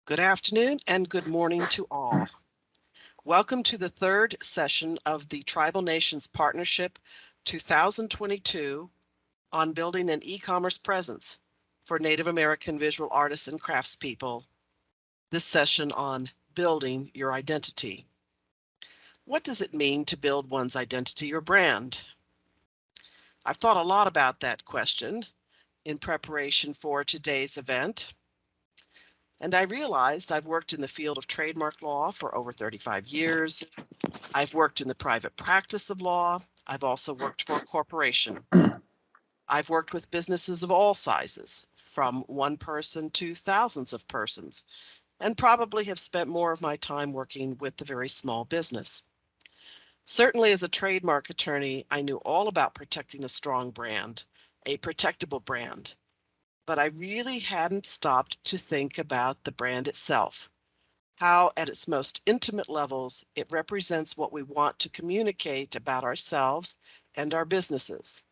Good afternoon and good morning to all. Welcome to the third session of the Tribal Nations Partnership 2022 on building an e-commerce presence for Native American visual artists and craftspeople. This session on building your identity. What does it mean to build one's identity or brand? I've thought a lot about that question in preparation for today's event. And I realized I've worked in the field of trademark law for over 35 years. I've worked in the private practice of law. I've also worked for a corporation. I've worked with businesses of all sizes, from one person to thousands of persons, and probably have spent more of my time working with the very small business. Certainly as a trademark attorney, I knew all about protecting a strong brand, a protectable brand. But I really hadn't stopped to think about the brand itself, how at its most intimate levels it represents what we want to communicate about ourselves and our businesses.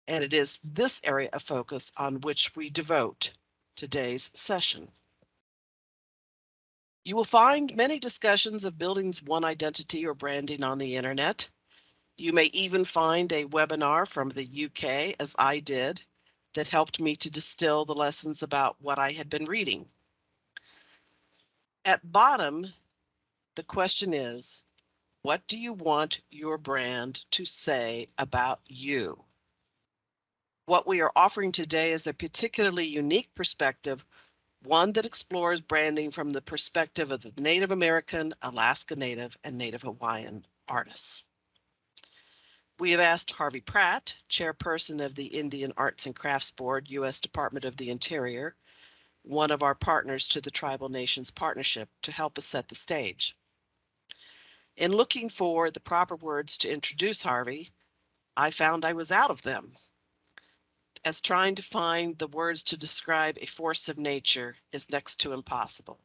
And it is this area of focus on which we devote today's session. You will find many discussions of building one identity or branding on the internet. You may even find a webinar from the UK, as I did, that helped me to distill the lessons about what I had been reading. At bottom, the question is, what do you want your brand to say about you? What we are offering today is a particularly unique perspective, one that explores branding from the perspective of the Native American, Alaska Native, and Native Hawaiian artists. We have asked Harvey Pratt, chairperson of the Indian Arts and Crafts Board, U.S. Department of the Interior, one of our partners to the Tribal Nations Partnership, to help us set the stage. In looking for the proper words to introduce Harvey, I found I was out of them, as trying to find the words to describe a force of nature is next to impossible.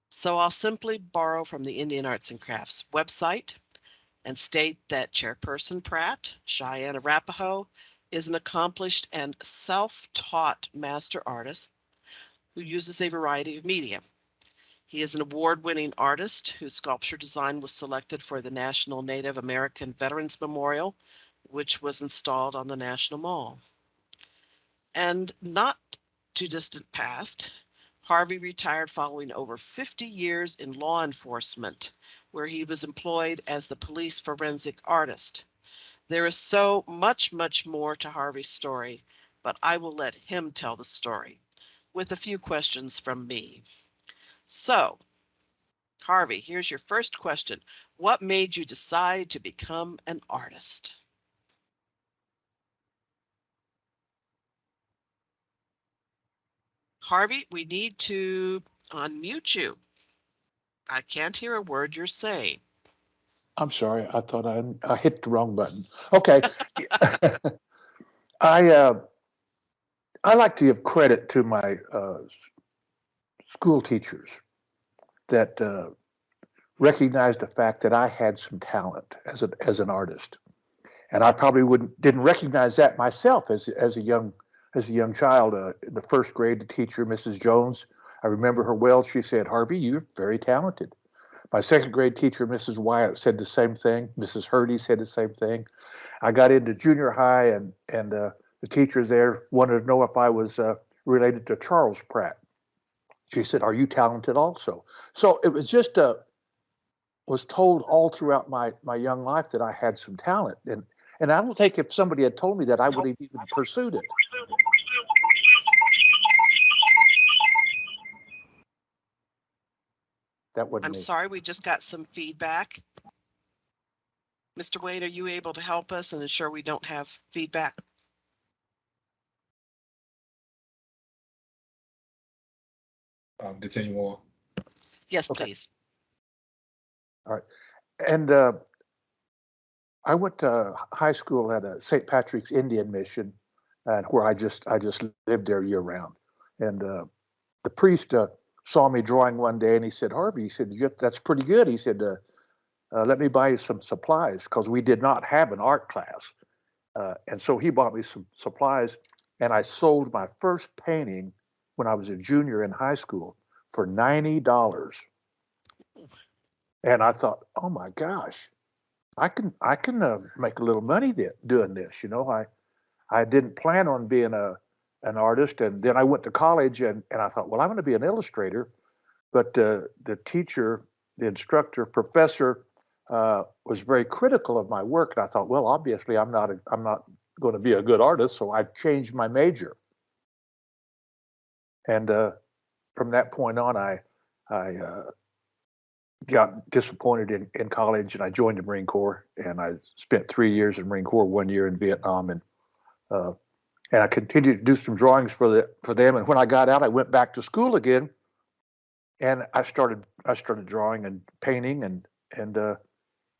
So I'll simply borrow from the Indian Arts and Crafts website and state that Chairperson Pratt, Cheyenne Arapaho, is an accomplished and self-taught master artist who uses a variety of media. He is an award-winning artist whose sculpture design was selected for the National Native American Veterans Memorial, which was installed on the National Mall. And not too distant past, Harvey retired following over 50 years in law enforcement, where he was employed as the police forensic artist. There is so much more to Harvey's story, but I will let him tell the story with a few questions from me. So, Harvey, here's your first question. What made you decide to become an artist? Harvey, we need to unmute you. I can't hear a word you're saying. I'm sorry. I thought I hit the wrong button. Okay. I I like to give credit to my school teachers that recognized the fact that I had some talent as an artist, and I probably didn't recognize that myself as a young child. In the first grade, the teacher, Mrs. Jones, I remember her well. She said, "Harvey, you're very talented." My second grade teacher, Mrs. Wyatt, said the same thing. Mrs. Hurdy said the same thing. I got into junior high, and the teachers there wanted to know if I was related to Charles Pratt. She said, "Are you talented also?" So it was just was told all throughout my young life that I had some talent, and I don't think if somebody had told me that I would have even pursued it. That wasn't I'm me. sorry, we just got some feedback. Mr. Wade, are you able to help us and ensure we don't have feedback? Continue on. Yes, Okay, please. all right. And I went to high school at a St. Patrick's Indian mission, and where I just lived there year round. And the priest saw me drawing one day, and he said, "Harvey," he said, "that's pretty good." He said, "Let me buy you some supplies," because we did not have an art class. And so he bought me some supplies, and I sold my first painting when I was a junior in high school for $90. And I thought, oh my gosh, I can make a little money doing this. I didn't plan on being an artist, and then I went to college, and I thought, well, I'm going to be an illustrator. But the teacher, the instructor, professor was very critical of my work, and I thought, well, obviously I'm not going to be a good artist, so I changed my major. And from that point on, I got disappointed in college, and I joined the Marine Corps, and I spent 3 years in the Marine Corps, 1 year in Vietnam, uh, and I continued to do some drawings for them. And when I got out, I went back to school again, and I started drawing and painting, and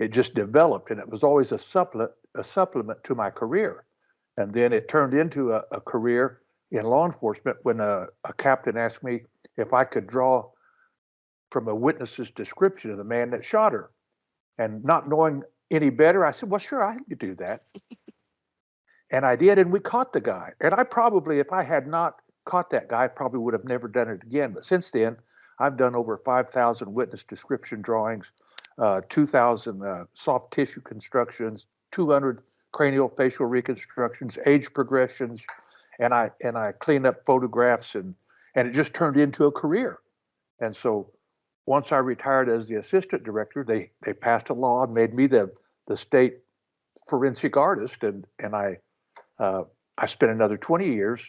it just developed, and it was always a supplement to my career. And then it turned into a career in law enforcement when a captain asked me if I could draw from a witness's description of the man that shot her. And not knowing any better, I said, well, sure, I can do that. And I did, and we caught the guy. And I probably, if I had not caught that guy, I probably would have never done it again. But since then, I've done over 5,000 witness description drawings, 2,000 soft tissue constructions, 200 cranial facial reconstructions, age progressions, and I cleaned up photographs, and it just turned into a career. And so once I retired as the assistant director, they passed a law and made me the state forensic artist, and I spent another 20 years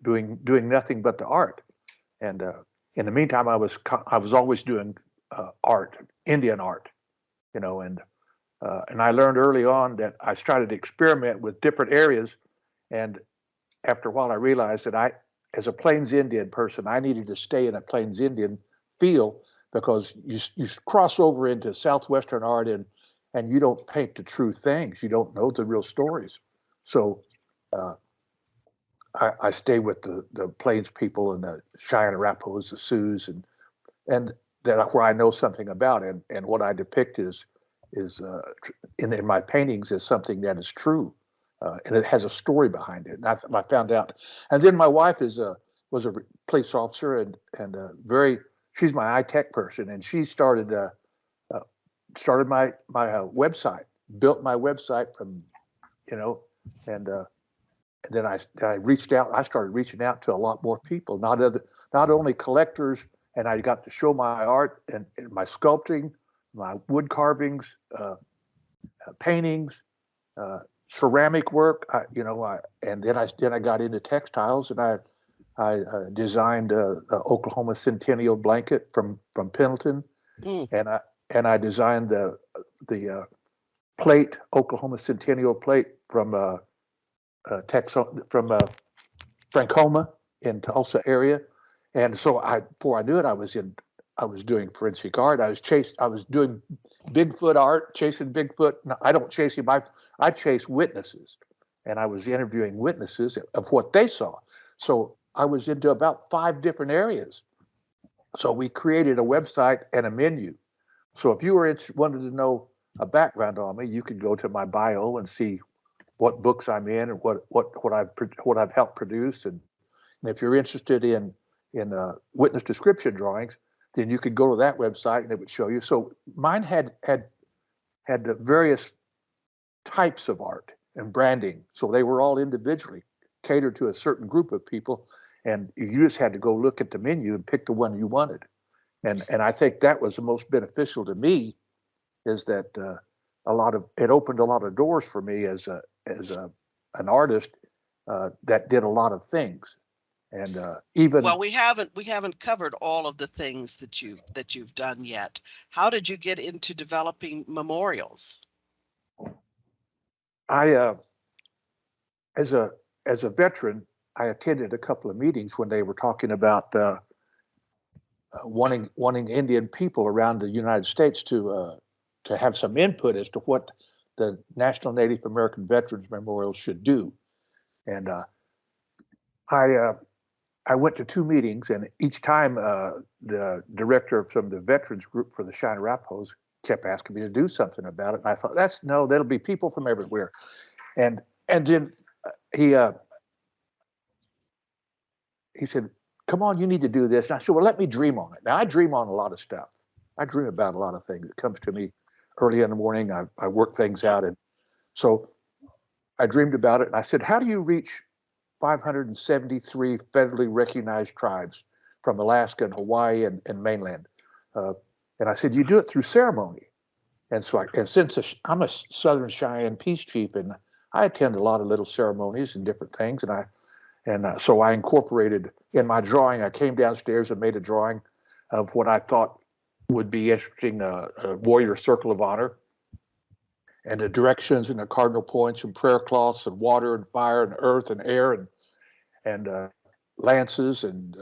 doing nothing but the art. And in the meantime, I was always doing art, Indian art, and I learned early on that I started to experiment with different areas. And after a while, I realized that as a Plains Indian person, I needed to stay in a Plains Indian feel, because you cross over into Southwestern art, and you don't paint the true things. You don't know the real stories. So uh, I stay with the Plains people and the Cheyenne Arapahoes, the Sioux, and that where I know something about, and what I depict is in my paintings is something that is true, and it has a story behind it. And I found out, and then my wife was a police officer, and very she's my tech person, and she uh, started my website, built my website from you know, and then I reached out. I started reaching out to a lot more people, not only collectors, and I got to show my art and my sculpting, my wood carvings, paintings, uh, ceramic work. And then I got into textiles, and I designed a Oklahoma Centennial blanket from Pendleton, Mm. and I designed the plate, Oklahoma Centennial plate from Francoma in Tulsa area. And so before I knew it, I was doing forensic art. I was doing Bigfoot art, chasing Bigfoot. No, I don't chase him. I chase witnesses, and I was interviewing witnesses of what they saw. So I was into about 5 different areas. So we created a website and a menu. So if you wanted to know a background on me, you could go to my bio and see what books I'm in and what I've helped produce. And if you're interested in witness description drawings, then you could go to that website and it would show you. So mine had the various types of art and branding. So they were all individually catered to a certain group of people, and you just had to go look at the menu and pick the one you wanted. And I think that was the most beneficial to me, is that it opened a lot of doors for me as an artist that did a lot of things. And even Well, we haven't covered all of the things that you've done yet. How did you get into developing memorials? I as a veteran, I attended a couple of meetings when they were talking about wanting Indian people around the United States to have some input as to what the National Native American Veterans Memorial should do. And I I went to 2 meetings, and each time the director from the veterans group for the Cheyenne Arapahoes kept asking me to do something about it. And I thought, no, there'll be people from everywhere. And then he uh, he said, come on, you need to do this. And I said, well, let me dream on it. Now, I dream on a lot of stuff. I dream about a lot of things. It comes to me early in the morning. I work things out. And so I dreamed about it. And I said, how do you reach 573 federally recognized tribes from Alaska and Hawaii and mainland? Uh, and I said, you do it through ceremony. And so, and since I'm a Southern Cheyenne peace chief, and I attend a lot of little ceremonies and different things, so I incorporated in my drawing. I came downstairs and made a drawing of what I thought would be interesting: a warrior circle of honor, and the directions and the cardinal points and prayer cloths and water and fire and earth and air and lances and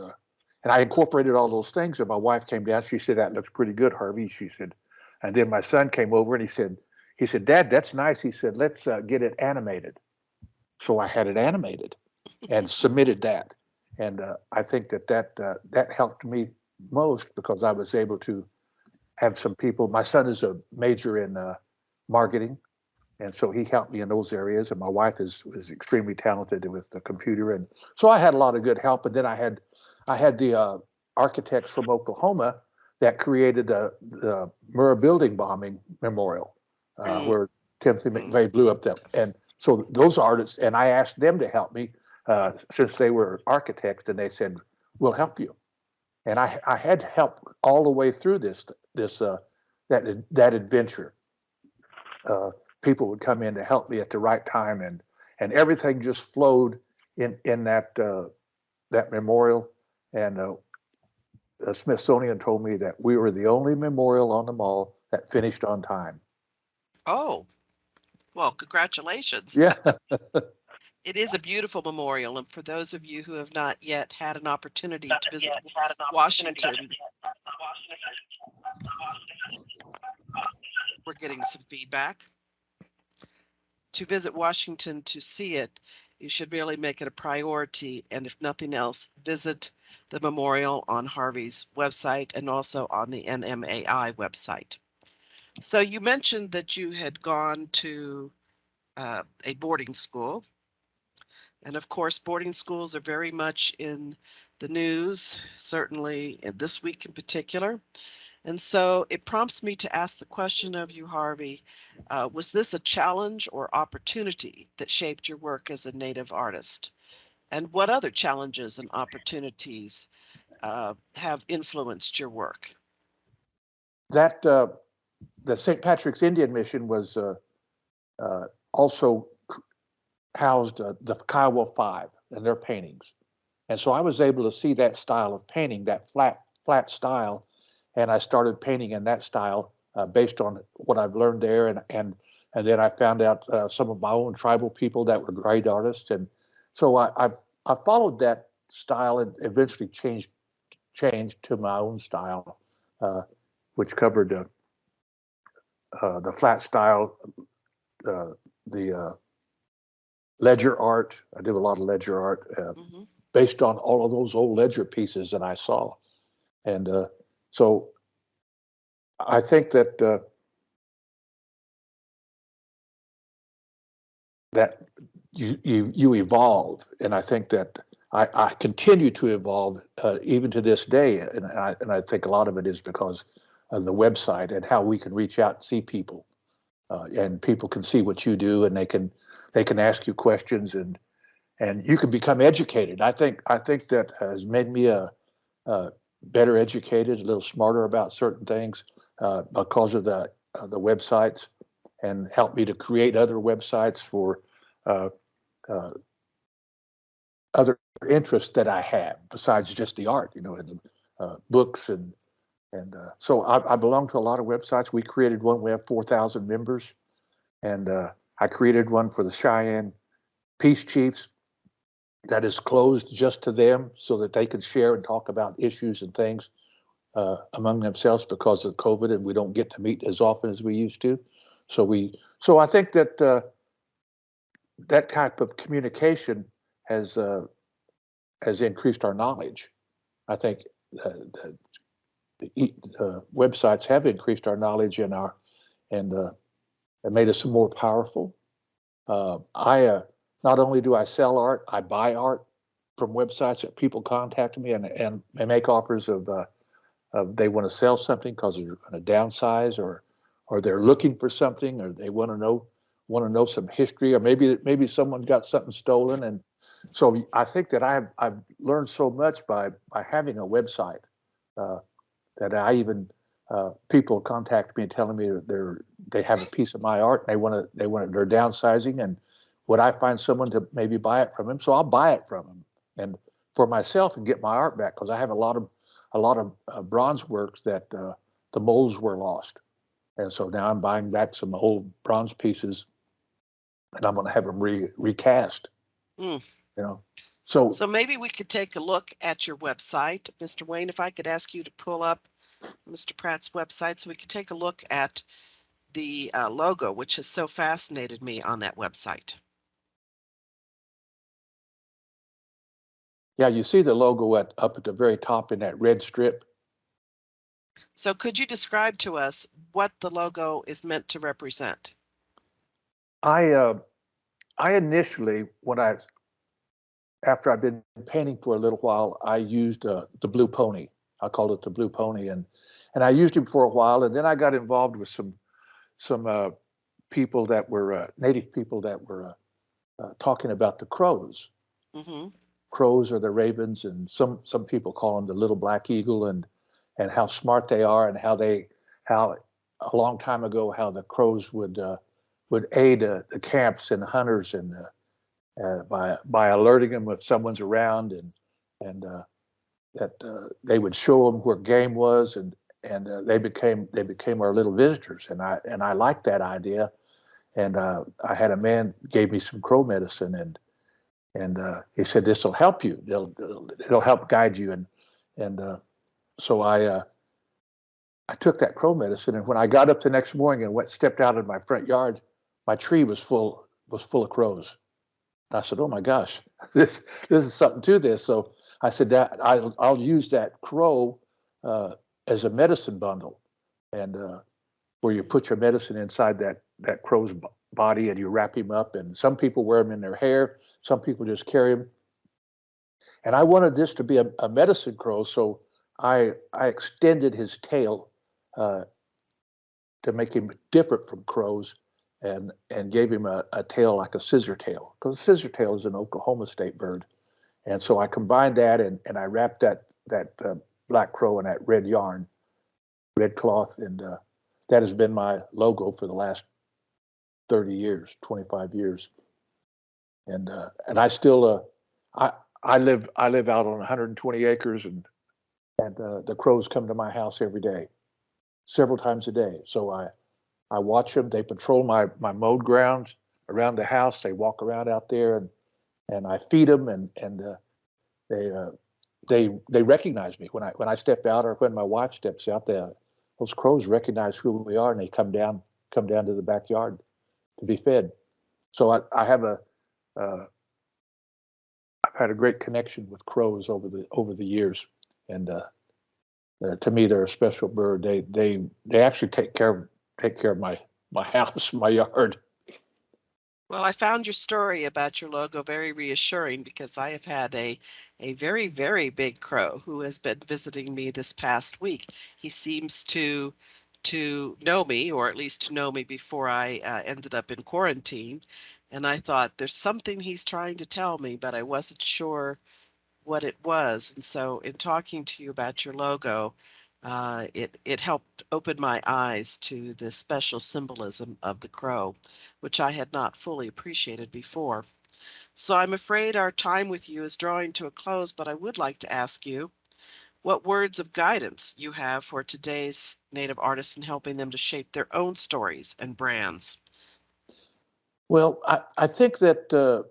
I incorporated all those things. And my wife came down. She said, "That looks pretty good, Harvey." She said, and then my son came over and he said, "Dad, that's nice." He said, "Let's get it animated." So I had it animated and submitted that. And I think that helped me most because I was able to have some people. My son is a major in marketing, and so he helped me in those areas. And my wife is extremely talented with the computer, and so I had a lot of good help. And then I had the architects from Oklahoma that created the Murrah Building bombing memorial, where Timothy McVeigh blew up that. And so those artists, and I asked them to help me since they were architects, and they said, "We'll help you." And I had help all the way through that adventure. People would come in to help me at the right time, and everything just flowed in that memorial. And the Smithsonian told me that we were the only memorial on the mall that finished on time. Oh, well, congratulations. Yeah. It is a beautiful memorial, and for those of you who have not yet had an opportunity to visit Washington, we're getting some feedback. To visit Washington to see it, you should really make it a priority, and if nothing else, visit the memorial on Harvey's website and also on the NMAI website. So you mentioned that you had gone to a boarding school. And of course, boarding schools are very much in the news, certainly in this week in particular. And so it prompts me to ask the question of you, Harvey, was this a challenge or opportunity that shaped your work as a Native artist? And what other challenges and opportunities have influenced your work? That the St. Patrick's Indian Mission was also housed the Kiowa Five and their paintings, and so I was able to see that style of painting, that flat style, and I started painting in that style based on what I've learned there, and then I found out some of my own tribal people that were great artists, and so I followed that style and eventually changed to my own style, uh, which covered the flat style, uh, the ledger art. I did a lot of ledger art Mm-hmm. based on all of those old ledger pieces that I saw, and so I think that you evolve, and I think that I continue to evolve even to this day, and I think a lot of it is because of the website and how we can reach out and see people, and people can see what you do, and they can ask you questions, and you can become educated. I think that has made me a better educated, a little smarter about certain things because of the websites, and helped me to create other websites for uh, uh, other interests that I have besides just the art, and the books and so I belong to a lot of websites. We created one. We have 4,000 members, and I created one for the Cheyenne Peace Chiefs that is closed just to them so that they can share and talk about issues and things among themselves because of COVID, and we don't get to meet as often as we used to. So I think that that type of communication has uh, has increased our knowledge. I think websites have increased our knowledge and made us more powerful. I not only do I sell art, I buy art. from websites that people contact me and make offers of they want to sell something because they're going to downsize, or they're looking for something, or they want to know some history, or maybe someone got something stolen. And so I think that I've learned so much by having a website, uh, that I even people contact me and telling me they have a piece of my art, and they're downsizing, and would I find someone to maybe buy it from them? So I'll buy it from them and for myself and get my art back, because I have a lot of bronze works that the molds were lost, and so now I'm buying back some old bronze pieces, and I'm going to have them recast. Mm. You know, so So maybe we could take a look at your website, Mr. Wayne. If I could ask you to pull up Mr. Pratt's website so we could take a look at the logo, which has so fascinated me on that website. yeah, you see the logo up at the very top in that red strip. So could you describe to us what the logo is meant to represent? I uh, I initially, after I've been painting for a little while, I used the blue pony. I called it the blue pony, and I used him for a while, and then I got involved with some people that were native people that were talking about the crows. Mm-hmm. Crows are the ravens, and some people call them the little black eagle, and how smart they are, and how a long time ago how the crows would aid the camps and the hunters, and by alerting them if someone's around, and that they would show them where game was, and they became our little visitors, and I liked that idea, and I had a man gave me some crow medicine, and he said this will help you, it'll help guide you, and so I took that crow medicine, and when I got up the next morning and stepped out in my front yard, my tree was full of crows. I said, "Oh my gosh, this is something to this." So I said that I'll use that crow uh, as a medicine bundle, and where you put your medicine inside that crow's body, and you wrap him up. And some people wear them in their hair, some people just carry them. And I wanted this to be a medicine crow, so I extended his tail uh, to make him different from crows, and gave him a tail like a scissor tail, because a scissor tail is an Oklahoma state bird. And so I combined that, and I wrapped that black crow in that red yarn, red cloth, and that has been my logo for the last 30 years, 25 years. And I still I live out on 120 acres, and the crows come to my house every day, several times a day. So I watch them. They patrol my mowed grounds around the house. They walk around out there, and I feed them, and they they recognize me when I step out, or when my wife steps out. Those crows recognize who we are, and they come down to the backyard to be fed. So I have uh, I've had a great connection with crows over the years, and to me they're a special bird. They actually take care of my house, my yard. Well, I found your story about your logo very reassuring because I have had a very, very big crow who has been visiting me this past week. He seems to know me, or at least to know me before I ended up in quarantine. And I thought there's something he's trying to tell me, but I wasn't sure what it was. And so, in talking to you about your logo, it helped open my eyes to the special symbolism of the crow, which I had not fully appreciated before. So I'm afraid our time with you is drawing to a close, but I would like to ask you what words of guidance you have for today's Native artists in helping them to shape their own stories and brands. Well, I think that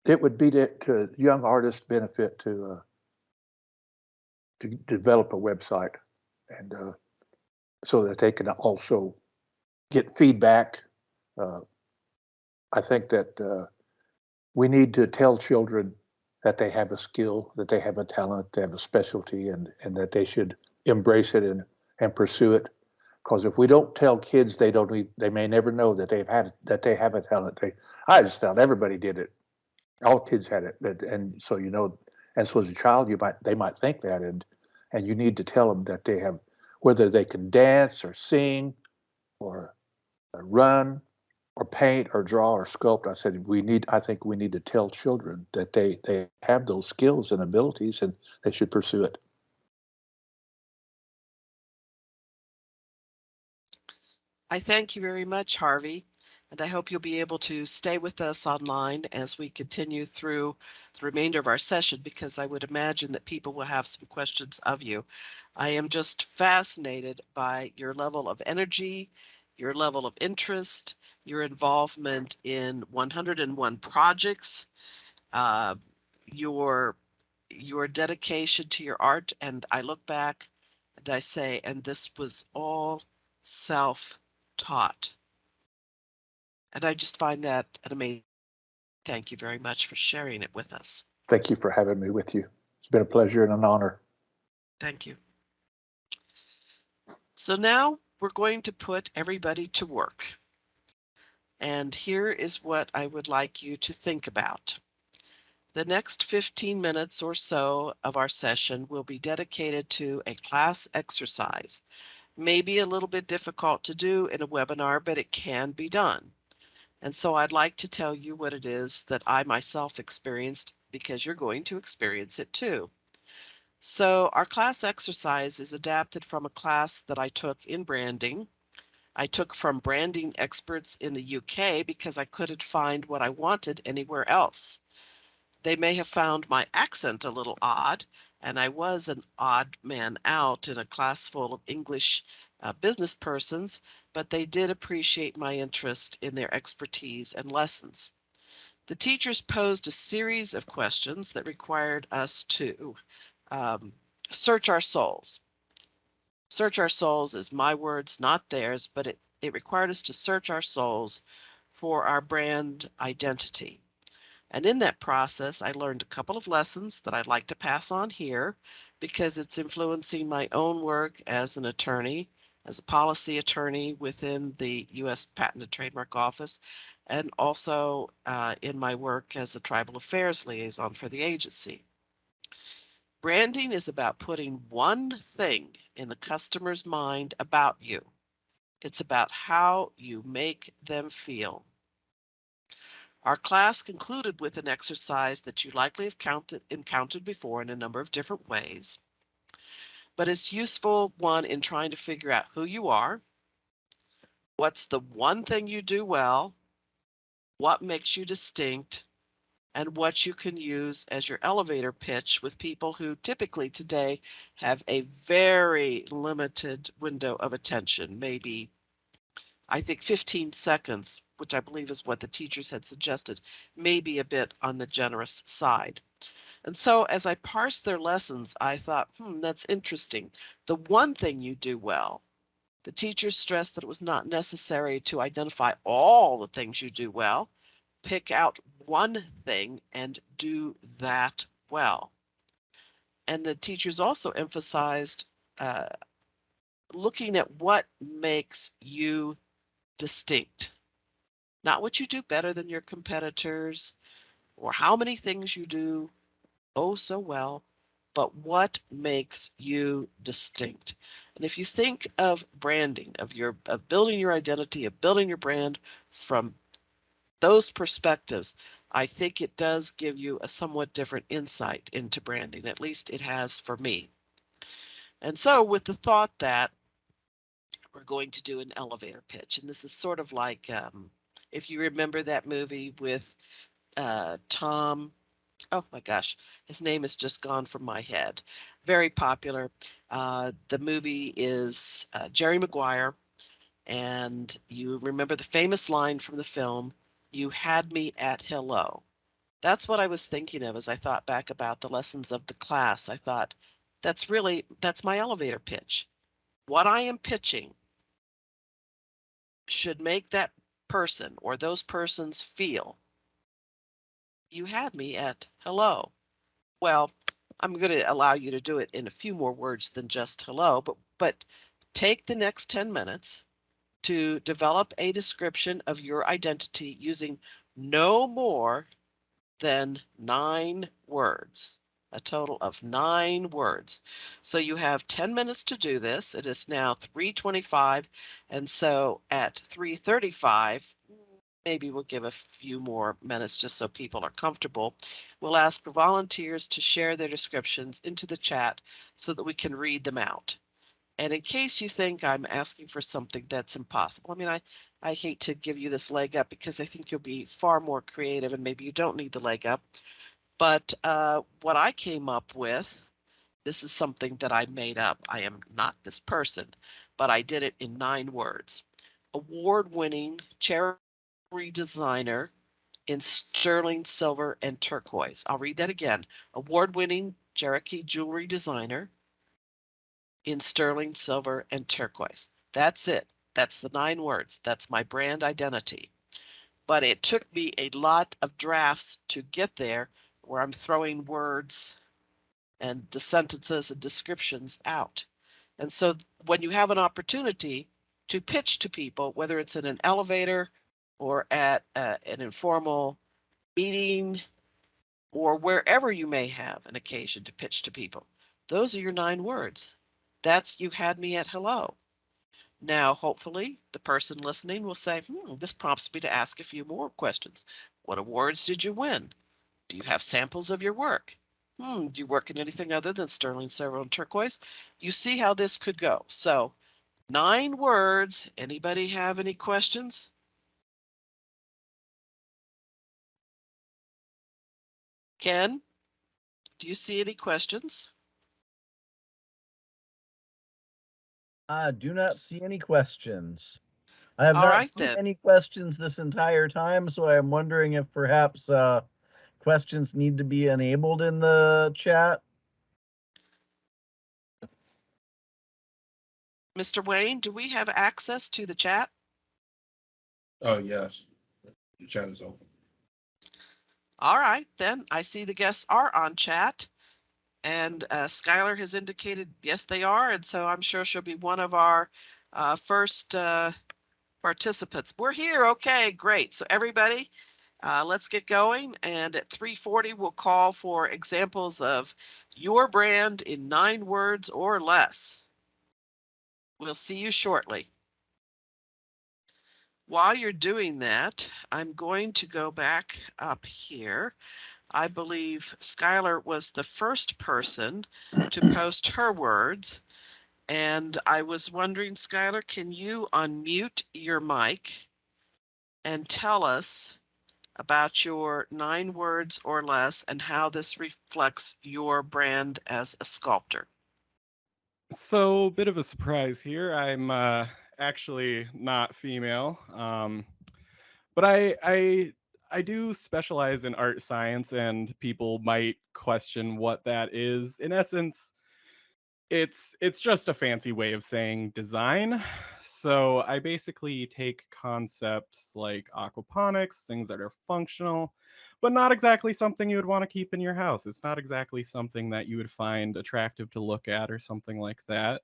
it would be to young artists' benefit to develop a website, and so that they can also get feedback. Uh, I think that we need to tell children that they have a skill, that they have a talent, they have a specialty, and that they should embrace it and pursue it. Because if we don't tell kids, they may never know that they have a talent. I just thought everybody did it. All kids had it, and so and so as a child, they might think that, and you need to tell them that they have, whether they can dance or sing or run or paint or draw or sculpt. I think we need to tell children that they have those skills and abilities and they should pursue it. I thank you very much, Harvey, and I hope you'll be able to stay with us online as we continue through the remainder of our session, because I would imagine that people will have some questions of you. I am just fascinated by your level of energy, your level of interest, your involvement in 101 projects, uh, your dedication to your art. And I look back and I say, and this was all self-taught. And I just find that an amazing. Thank you very much for sharing it with us. Thank you for having me with you. It's been a pleasure and an honor. Thank you. So now we're going to put everybody to work. And here is what I would like you to think about. The next 15 minutes or so of our session will be dedicated to a class exercise. Maybe a little bit difficult to do in a webinar, but it can be done. And so I'd like to tell you what it is that I myself experienced, because you're going to experience it too. So our class exercise is adapted from a class that I took in branding. I took from branding experts in the UK because I couldn't find what I wanted anywhere else. They may have found my accent a little odd, and I was an odd man out in a class full of English business persons, but they did appreciate my interest in their expertise and lessons. The teachers posed a series of questions that required us to um, search our souls. Search our souls is my words, not theirs, but it required us to search our souls for our brand identity. And in that process, I learned a couple of lessons that I'd like to pass on here, because it's influencing my own work as an attorney, as a policy attorney within the U.S. Patent and Trademark Office, and also in my work as a tribal affairs liaison for the agency. Branding is about putting one thing in the customer's mind about you. It's about how you make them feel. Our class concluded with an exercise that you likely have encountered before in a number of different ways, but it's useful one in trying to figure out who you are, what's the one thing you do well, what makes you distinct, and what you can use as your elevator pitch with people who typically today have a very limited window of attention, maybe I think 15 seconds, which I believe is what the teachers had suggested, may be a bit on the generous side. And so as I parsed their lessons, I thought, that's interesting. The one thing you do well. The teachers stressed that it was not necessary to identify all the things you do well. Pick out one thing and do that well. And the teachers also emphasized uh, looking at what makes you distinct. Not what you do better than your competitors or how many things you do oh so well, but what makes you distinct. And if you think of branding, of building your identity, of building your brand from those perspectives, I think it does give you a somewhat different insight into branding. At least it has for me. And so with the thought that we're going to do an elevator pitch, and this is sort of like if you remember that movie with Tom, oh my gosh, his name has just gone from my head. Very popular. The movie is Jerry Maguire, and you remember the famous line from the film, "You had me at hello." That's what I was thinking of as I thought back about the lessons of the class. I thought, that's my elevator pitch. What I am pitching should make that person or those persons feel, you had me at hello. Well, I'm going to allow you to do it in a few more words than just hello, but take the next 10 minutes to develop a description of your identity using no more than 9 words. A total of 9 words. So you have 10 minutes to do this. It is now 3:25, and so at 3:35, maybe we'll give a few more minutes just so people are comfortable. We'll ask for volunteers to share their descriptions into the chat so that we can read them out. And in case you think I'm asking for something that's impossible, I mean, I hate to give you this leg up because I think you'll be far more creative and maybe you don't need the leg up. But what I came up with, this is something that I made up. I am not this person, but I did it in 9 words. Award-winning cherry designer in sterling silver and turquoise. I'll read that again. Award-winning Cherokee jewelry designer in sterling silver and turquoise. That's it. That's the 9 words. That's my brand identity. But it took me a lot of drafts to get there where I'm throwing words and the sentences and descriptions out. And so when you have an opportunity to pitch to people, whether it's in an elevator or at an informal meeting or wherever you may have an occasion to pitch to people, those are your 9 words. That's you had me at hello. Now, hopefully, the person listening will say, this prompts me to ask a few more questions. What awards did you win? Do you have samples of your work? Do you work in anything other than sterling silver and turquoise? You see how this could go. So 9 words. Anybody have any questions? Ken, do you see any questions? I do not see any questions. I have All not right seen then. any questions this entire time, so I'm wondering if perhaps questions need to be enabled in the chat. Mr. Wayne, do we have access to the chat? Oh, yes. The chat is open. All right, then I see the guests are on chat. And Skylar has indicated yes, they are. And so I'm sure she'll be one of our first participants. We're here. Okay, great. So everybody, let's get going. And at 3:40, we'll call for examples of your brand in 9 words or less. We'll see you shortly. While you're doing that, I'm going to go back up here. I believe Skylar was the first person to post her words. And I was wondering, Skylar, can you unmute your mic and tell us about your 9 words or less and how this reflects your brand as a sculptor? So, bit of a surprise here. I'm actually not female, but I do specialize in art science, and people might question what that is. In essence, it's just a fancy way of saying design. So I basically take concepts like aquaponics, things that are functional, but not exactly something you would want to keep in your house. It's not exactly something that you would find attractive to look at or something like that.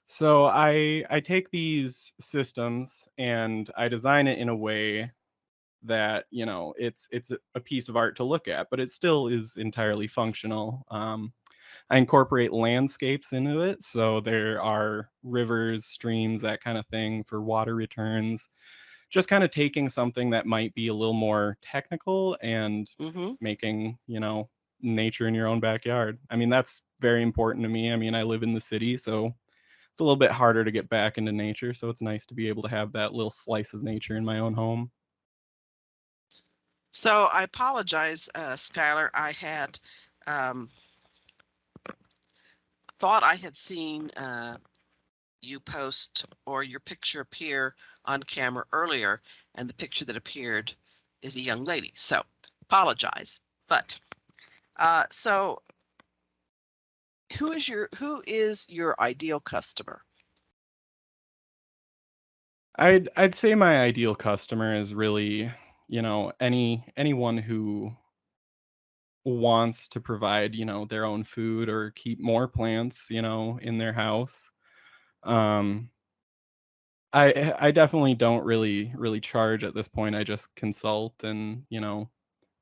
So I take these systems and I design it in a way that, it's a piece of art to look at, but it still is entirely functional. I incorporate landscapes into it, so there are rivers, streams, that kind of thing for water returns. Just kind of taking something that might be a little more technical and Mm-hmm. making, nature in your own backyard. I mean, that's very important to me. I mean, I live in the city, so it's a little bit harder to get back into nature, so it's nice to be able to have that little slice of nature in my own home. So I apologize, Skylar. I had um, thought I had seen you post or your picture appear on camera earlier, and the picture that appeared is a young lady. So apologize. But so who is your ideal customer? I'd say my ideal customer is really, anyone who wants to provide, their own food or keep more plants, in their house. Um, I definitely don't really charge at this point. I just consult and,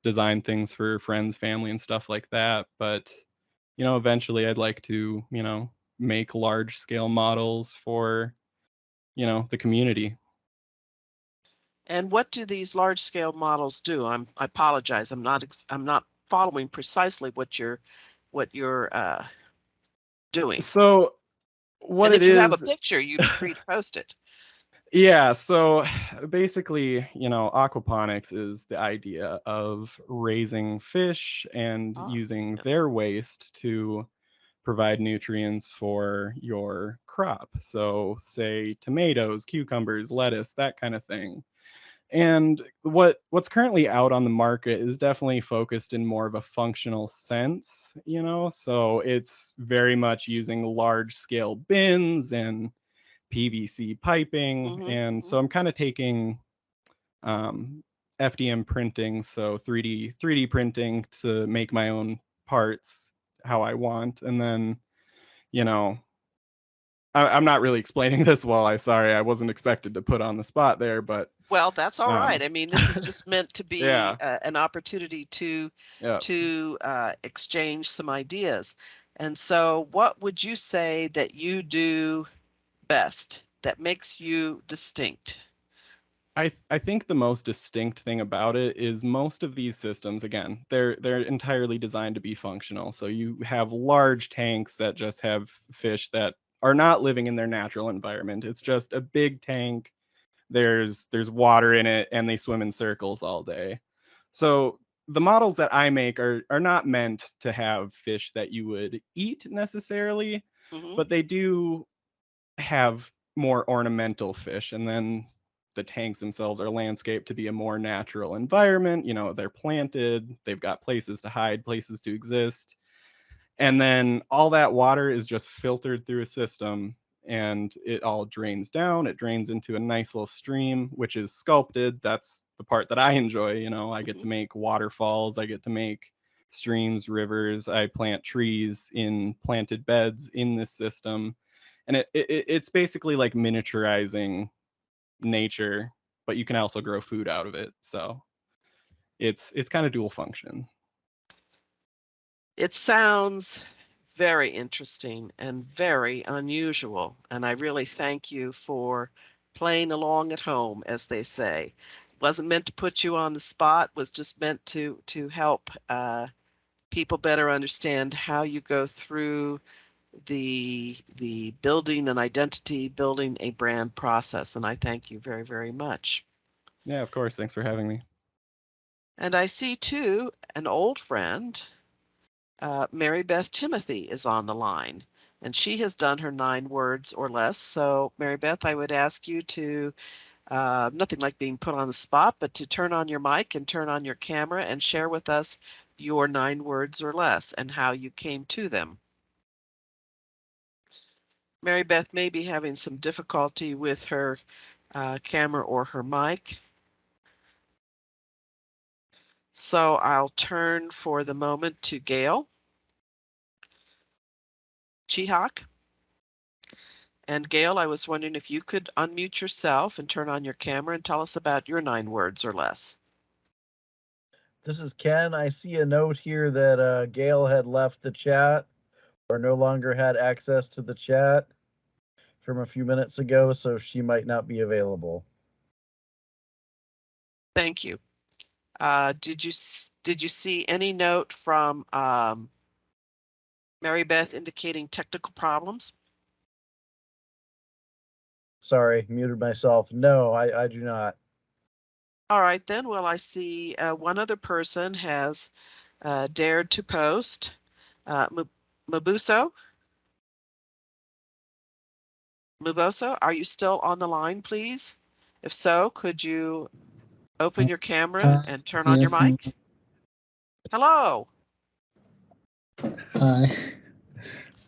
design things for friends, family, and stuff like that. But, eventually I'd like to, make large scale models for, the community. And what do these large scale models do? I apologize. I'm not following precisely what you're doing. So what And it if you have a is, picture, you'd be free to post it. yeah, so basically, aquaponics is the idea of raising fish and Ah, using yes. their waste to provide nutrients for your crop. So, say tomatoes, cucumbers, lettuce, that kind of thing. And what's currently out on the market is definitely focused in more of a functional sense, So it's very much using large scale bins and PVC piping. Mm-hmm, And mm-hmm. so I'm kind of taking um, FDM printing, so 3D printing to make my own parts how I want. And then, you know, I'm not really explaining this well. I wasn't expected to put on the spot there, but Well, that's all right. um, I mean, this is just meant to be yeah, an opportunity to yeah. exchange some ideas. And so, what would you say that you do best that makes you distinct? I think the most distinct thing about it is most of these systems, again, they're entirely designed to be functional. So you have large tanks that just have fish that are not living in their natural environment. It's just a big tank. There's water in it and they swim in circles all day. So the models that I make are not meant to have fish that you would eat necessarily, Mm-hmm. but they do have more ornamental fish, and then the tanks themselves are landscaped to be a more natural environment. They're planted, they've got places to hide, places to exist, and then all that water is just filtered through a system and it all drains down. It drains into a nice little stream, which is sculpted. That's the part that I enjoy. I get Mm-hmm. to make waterfalls, I get to make streams, rivers. I plant trees in planted beds in this system, and it's basically like miniaturizing nature, but you can also grow food out of it. So it's kind of dual function. It sounds very interesting and very unusual, and I really thank you for playing along at home, as they say. Wasn't meant to put you on the spot, was just meant to help people better understand how you go through the building an identity, building a brand process, and I thank you very, very much. Yeah, of course. Thanks for having me. And I see too an old friend, Mary Beth Timothy is on the line, and she has done her 9 words or less. So, Mary Beth, I would ask you to, nothing like being put on the spot, but to turn on your mic and turn on your camera and share with us your 9 words or less and how you came to them. Mary Beth may be having some difficulty with her camera or her mic. So I'll turn for the moment to Gail Chihak. And Gail, I was wondering if you could unmute yourself and turn on your camera and tell us about your 9 words or less. This is Ken. I see a note here that Gail had left the chat or no longer had access to the chat from a few minutes ago, so she might not be available. Thank you. Did you see any note from Mary Beth indicating technical problems? Sorry, muted myself. No, I do not. All right then. Well, I see one other person has dared to post. Mabuso? Muboso, are you still on the line, please? If so, could you open your camera and turn on your Yes, mic? Hello. hi.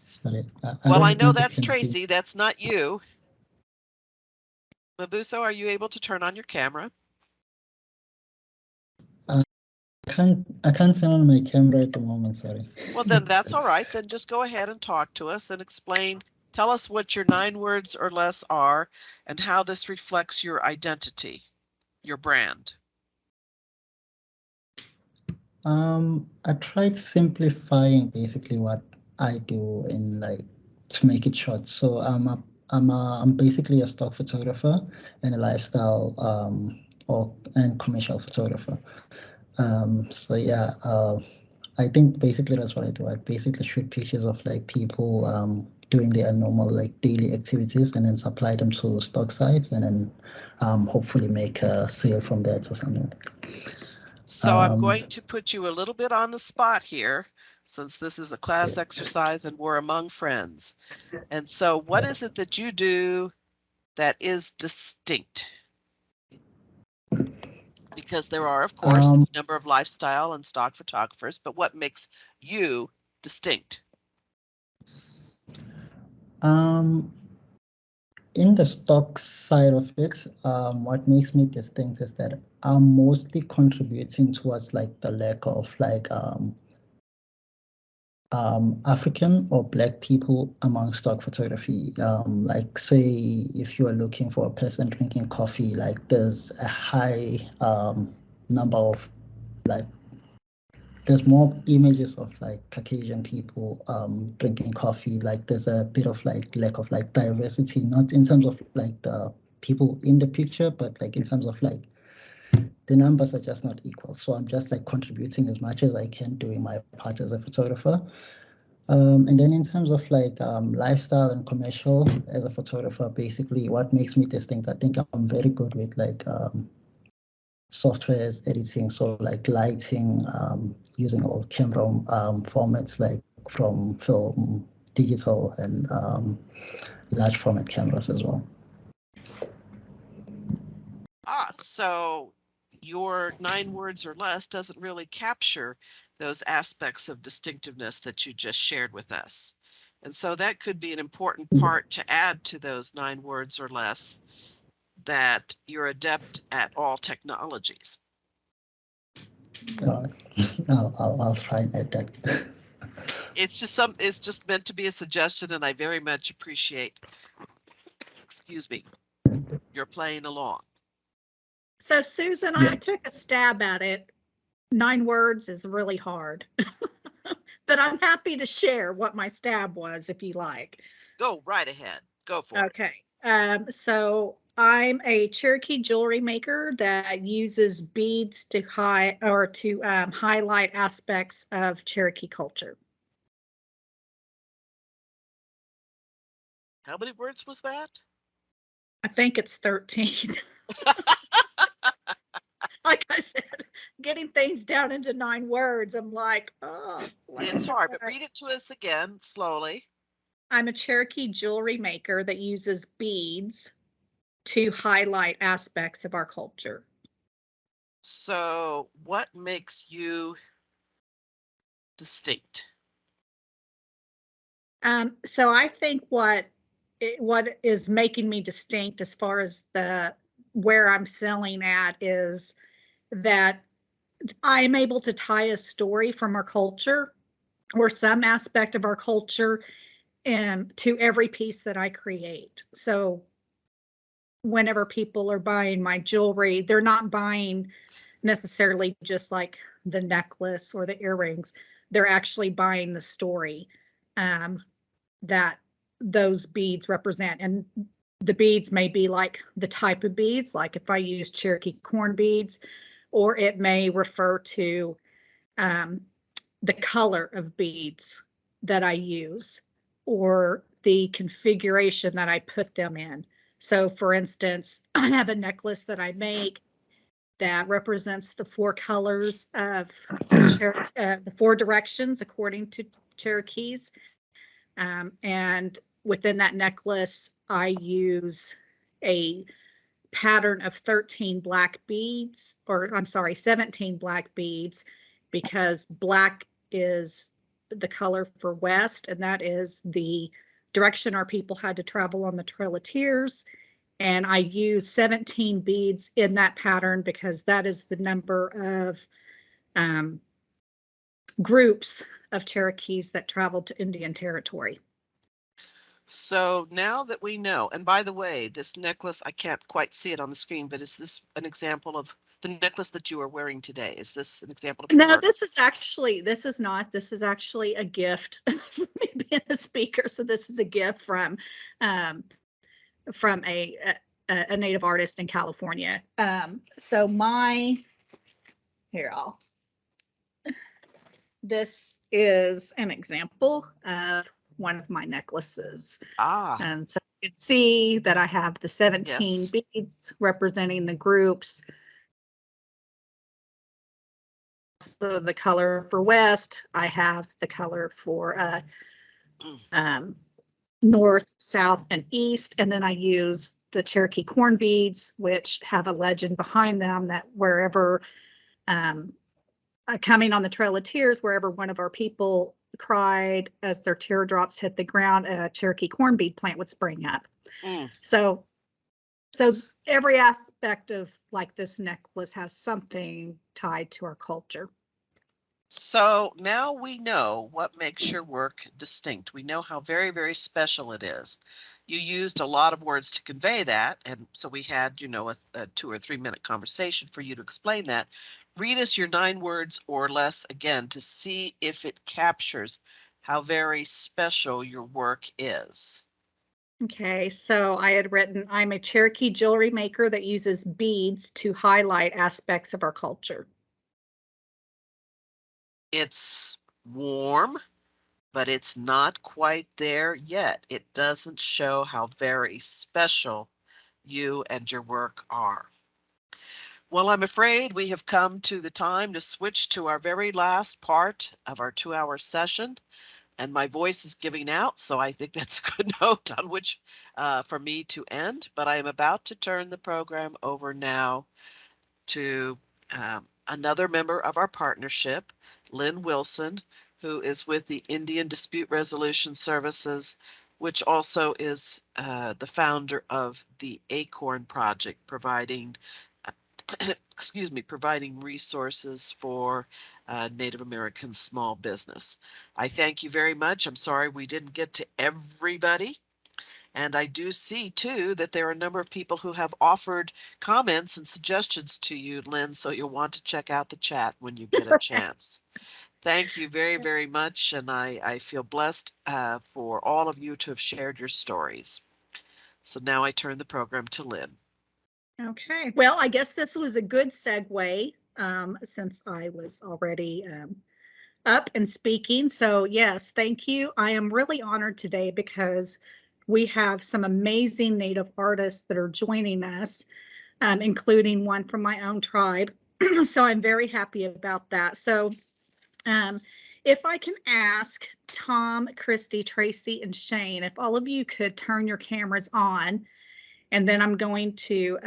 Sorry, I Well, I don't know think I that's can see. Tracy. That's not you. Mabuso, are you able to turn on your camera? I can't turn on my camera at the moment. Sorry. Well, then that's all right. Then just go ahead and talk to us and explain. Tell us what your 9 words or less are and how this reflects your identity, your brand. I tried simplifying basically what I do in like to make it short. So I'm basically a stock photographer and a lifestyle and commercial photographer. So yeah, I think basically that's what I do. I basically shoot pictures of like people doing their normal like daily activities and then supply them to stock sites and then hopefully make a sale from that or something. So I'm going to put you a little bit on the spot here, since this is a class exercise and we're among friends. And so what is it that you do that is distinct? Because there are, of course, a number of lifestyle and stock photographers, but what makes you distinct? In the stock side of it, what makes me distinct is that I'm mostly contributing towards like the lack of like African or Black people among stock photography. Like say if you are looking for a person drinking coffee, like there's a high number of like there's more images of like Caucasian people drinking coffee. Like there's a bit of like lack of like diversity, not in terms of like the people in the picture, but like in terms of like the numbers are just not equal. So I'm just like contributing as much as I can, doing my part as a photographer. And then in terms of like lifestyle and commercial as a photographer, basically what makes me distinct, I think I'm very good with like softwares editing, so like lighting, using all camera formats like from film, digital, and large format cameras as well. So your 9 words or less doesn't really capture those aspects of distinctiveness that you just shared with us. And so that could be an important part to add to those 9 words or less, that you're adept at all technologies. I'll try and add that. It's just meant to be a suggestion, and I very much appreciate, excuse me, you're playing along. So Susan, I took a stab at it. 9 words is really hard, but I'm happy to share what my stab was if you like. Go right ahead. Go for it. Okay. So I'm a Cherokee jewelry maker that uses beads to highlight aspects of Cherokee culture. How many words was that? I think it's 13. Like I said, getting things down into 9 words, I'm like, oh. It's hard, but read it to us again slowly. I'm a Cherokee jewelry maker that uses beads to highlight aspects of our culture. So what makes you distinct? So I think what is making me distinct as far as where I'm selling at is that I am able to tie a story from our culture or some aspect of our culture to every piece that I create. So whenever people are buying my jewelry, they're not buying necessarily just like the necklace or the earrings. They're actually buying the story that those beads represent. And the beads may be like the type of beads, like if I use Cherokee corn beads, or it may refer to the color of beads that I use or the configuration that I put them in. So for instance, I have a necklace that I make that represents the 4 colors of the 4 directions according to Cherokees. And within that necklace, I use a pattern of 13 black beads, or I'm sorry, 17 black beads, because black is the color for West, and that is the direction our people had to travel on the Trail of Tears. And I use 17 beads in that pattern because that is the number of groups of Cherokees that traveled to Indian Territory. So now that we know, and by the way, this necklace, I can't quite see it on the screen, but is this an example of The necklace that you are wearing today, is this an example of? No, this is not. This is actually a gift for me being a speaker. So this is a gift um, from a native artist in California. So this is an example of one of my necklaces. And so you can see that I have the 17 Yes. beads representing the groups. So the color for West, I have the color for North, South, and East. And then I use the Cherokee corn beads, which have a legend behind them that wherever coming on the Trail of Tears, wherever one of our people cried as their teardrops hit the ground, a Cherokee corn bead plant would spring up. So every aspect of like this necklace has something tied to our culture. So now we know what makes your work distinct. We know how very, very special it is. You used a lot of words to convey that, and so we had, a 2 or 3 minute conversation for you to explain that. Read us your 9 words or less again to see if it captures how very special your work is. Okay, so I had written, I'm a Cherokee jewelry maker that uses beads to highlight aspects of our culture. It's warm, but it's not quite there yet. It doesn't show how very special you and your work are. Well, I'm afraid we have come to the time to switch to our very last part of our 2-hour session, and my voice is giving out, so I think that's a good note on which for me to end. But I am about to turn the program over now to another member of our partnership, Lynn Wilson, who is with the Indian Dispute Resolution Services, which also is the founder of the Acorn Project, providing providing resources for Native American small business. I thank you very much. I'm sorry we didn't get to everybody. And I do see too that there are a number of people who have offered comments and suggestions to you, Lynn, so you'll want to check out the chat when you get a chance. Thank you very, very much. And I feel blessed for all of you to have shared your stories. So now I turn the program to Lynn. Okay, well, I guess this was a good segue since I was already up and speaking. So yes, thank you. I am really honored today because we have some amazing Native artists that are joining us, including one from my own tribe. So I'm very happy about that. So if I can ask Tom, Christy, Tracy, and Shane, if all of you could turn your cameras on, and then I'm going to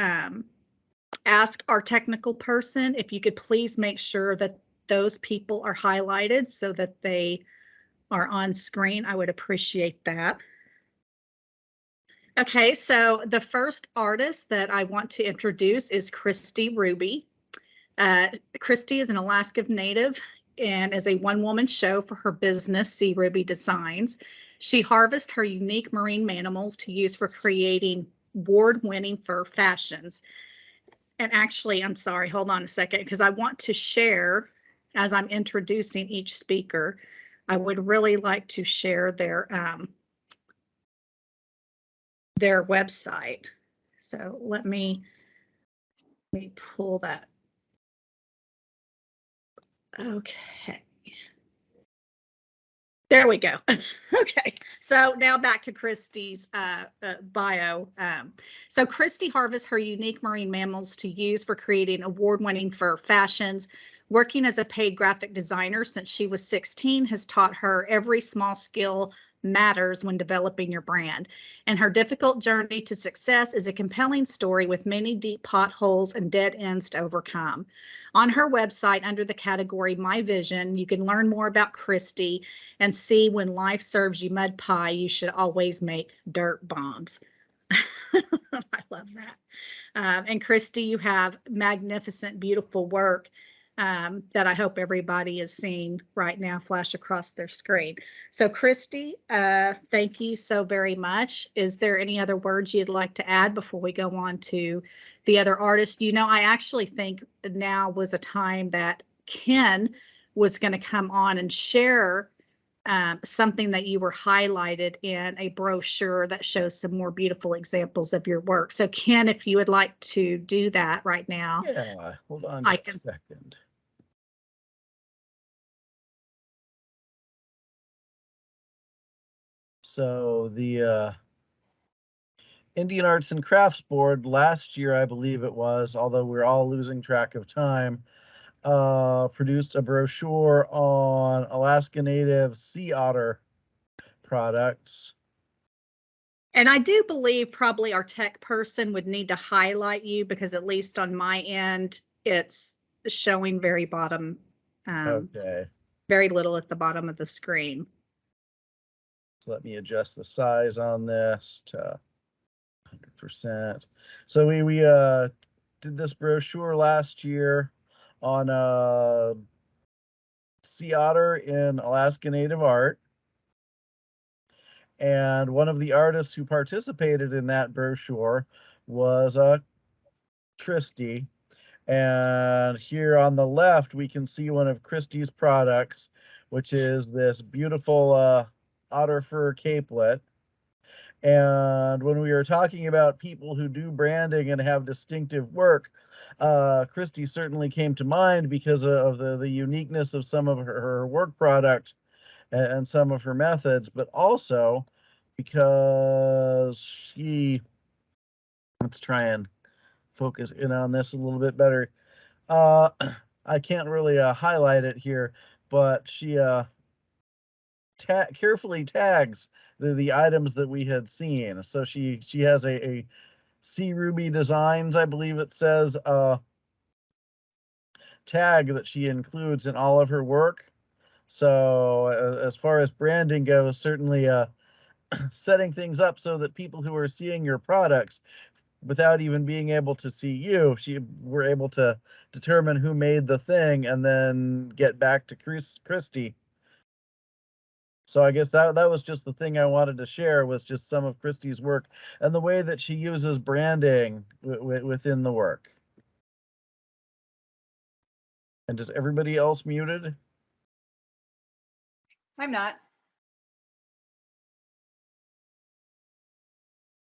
ask our technical person if you could please make sure that those people are highlighted so that they are on screen. I would appreciate that. Okay, so the first artist that I want to introduce is Christy Ruby. Christy is an Alaska native and is a one-woman show for her business, C. Ruby Designs. She harvests her unique marine mammals to use for creating award-winning fur fashions. And actually, I'm sorry, hold on a second, because I want to share, as I'm introducing each speaker, I would really like to share their website. So let me pull that. Okay. There we go. Okay, so now back to Christy's bio. So Christy harvests her unique marine mammals to use for creating award-winning fur fashions. Working as a paid graphic designer since she was 16 has taught her every small skill matters when developing your brand. And her difficult journey to success is a compelling story with many deep potholes and dead ends to overcome. On her website, under the category My Vision, you can learn more about Christy and see when life serves you mud pie, you should always make dirt bombs. I love that. And Christy, you have magnificent, beautiful work. that I hope everybody is seeing right now flash across their screen. So Christy, thank you so very much. Is there any other words you'd like to add before we go on to the other artists? You know, I actually think now was a time that Ken was going to come on and share something that you were highlighted in a brochure that shows some more beautiful examples of your work. So Ken, if you would like to do that right now. Yeah, hold on I just can. a second. So the Indian Arts and Crafts Board last year, I believe it was, although we're all losing track of time, produced a brochure on Alaska Native sea otter products. And I do believe probably our tech person would need to highlight you, because at least on my end, it's showing very bottom, Okay, very little at the bottom of the screen. so let me adjust the size on this to 100%. So we did this brochure last year on sea otter in Alaska Native art. And one of the artists who participated in that brochure was Christy. And here on the left, we can see one of Christy's products, which is this beautiful otter fur capelet. And when we were talking about people who do branding and have distinctive work, Christy certainly came to mind because of the uniqueness of some of her work product and some of her methods, but also because let's try and focus in on this a little bit better. I can't really highlight it here, but she carefully tags the items that we had seen. So she has a C Ruby Designs, I believe it says, tag that she includes in all of her work. So as far as branding goes, certainly setting things up so that people who are seeing your products without even being able to see you, were able to determine who made the thing and then get back to Christy. So I guess that was just the thing I wanted to share, was just some of Christy's work and the way that she uses branding within the work. And is everybody else muted? I'm not.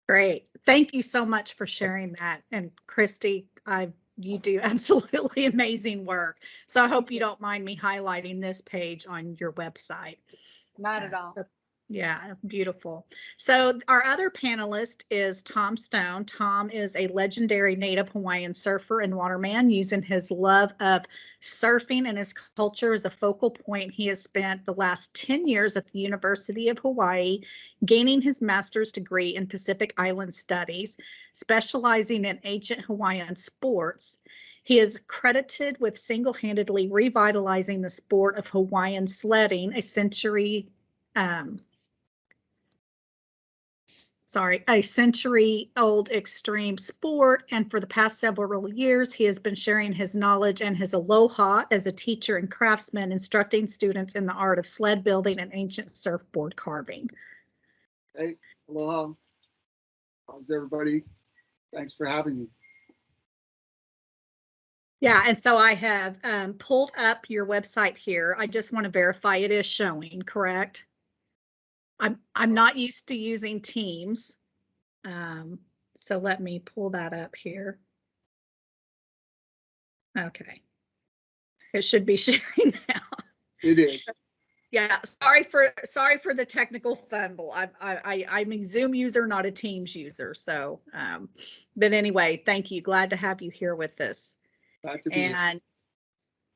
Great. Thank you so much for sharing that. And Christy, you do absolutely amazing work. So I hope you don't mind me highlighting this page on your website. Not at all. So, yeah, beautiful. So our other panelist is Tom Stone. Tom is a legendary Native Hawaiian surfer and waterman. Using his love of surfing and his culture as a focal point, he has spent the last 10 years at the University of Hawaii, gaining his master's degree in Pacific Island Studies, specializing in ancient Hawaiian sports. He is credited with single-handedly revitalizing the sport of Hawaiian sledding, a century-old extreme sport, and for the past several years, he has been sharing his knowledge and his aloha as a teacher and craftsman, instructing students in the art of sled building and ancient surfboard carving. Hey, aloha. How's everybody? Thanks for having me. Yeah, and so I have pulled up your website here. I just want to verify it is showing, correct? I'm not used to using Teams. So let me pull that up here. Okay. It should be sharing now. It is. Yeah, sorry for the technical fumble. I'm a Zoom user, not a Teams user. So, but anyway, thank you. Glad to have you here with us. Glad to be here. And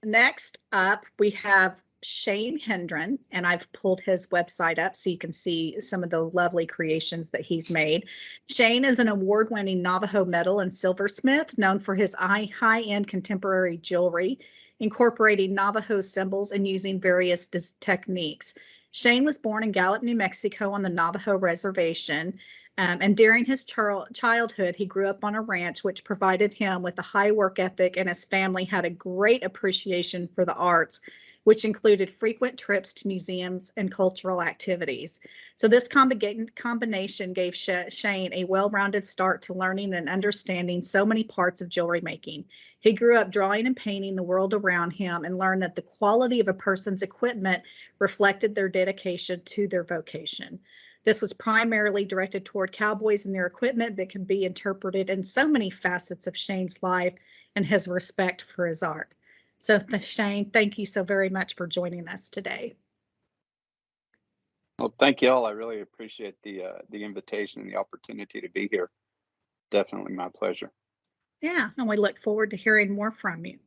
next up, we have Shane Hendren, and I've pulled his website up so you can see some of the lovely creations that he's made. Shane is an award-winning Navajo metal and silversmith, known for his high-end contemporary jewelry, incorporating Navajo symbols and using various techniques. Shane was born in Gallup, New Mexico on the Navajo Reservation. And during his childhood, he grew up on a ranch, which provided him with a high work ethic, and his family had a great appreciation for the arts, which included frequent trips to museums and cultural activities. So this combination gave Shane a well-rounded start to learning and understanding so many parts of jewelry making. He grew up drawing and painting the world around him and learned that the quality of a person's equipment reflected their dedication to their vocation. This was primarily directed toward cowboys and their equipment, but can be interpreted in so many facets of Shane's life and his respect for his art. So Shane, thank you so very much for joining us today. Well, thank you all. I really appreciate the invitation and the opportunity to be here. Definitely my pleasure. Yeah, and we look forward to hearing more from you.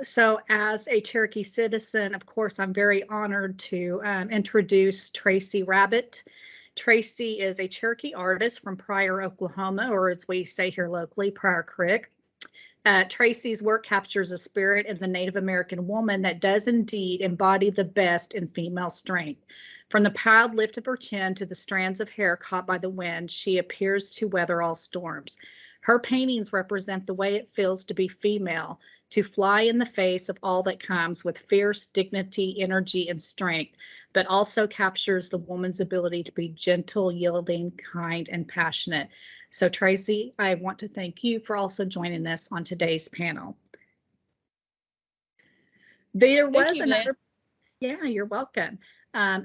So as a Cherokee citizen, of course, I'm very honored to introduce Tracy Rabbit. Tracy is a Cherokee artist from Pryor, Oklahoma, or as we say here locally, Pryor Creek. Tracy's work captures a spirit in the Native American woman that does indeed embody the best in female strength. From the proud lift of her chin to the strands of hair caught by the wind, she appears to weather all storms. Her paintings represent the way it feels to be female, to fly in the face of all that comes with fierce dignity, energy, and strength, but also captures the woman's ability to be gentle, yielding, kind, and passionate. So Tracy, I want to thank you for also joining us on today's panel. There was another, yeah, you're welcome.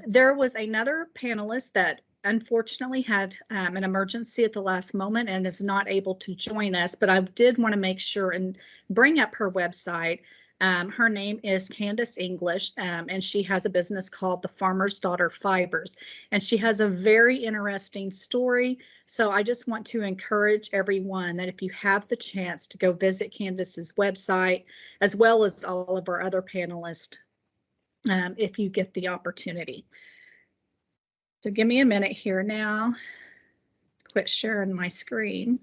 There was another panelist that unfortunately had an emergency at the last moment and is not able to join us, but I did want to make sure and bring up her website. Her name is Candace English, and she has a business called The Farmer's Daughter Fibers, and she has a very interesting story. So I just want to encourage everyone that if you have the chance to go visit Candace's website, as well as all of our other panelists, if you get the opportunity. So give me a minute here now. Quit sharing my screen.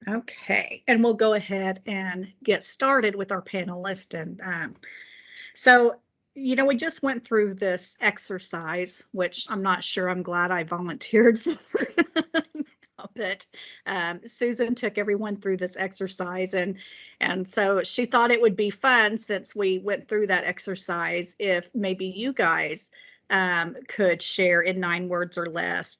Okay, and we'll go ahead and get started with our panelist. And so, you know, we just went through this exercise, which I'm not sure I'm glad I volunteered for. But Susan took everyone through this exercise, and so she thought it would be fun, since we went through that exercise, if maybe you guys could share in 9 words or less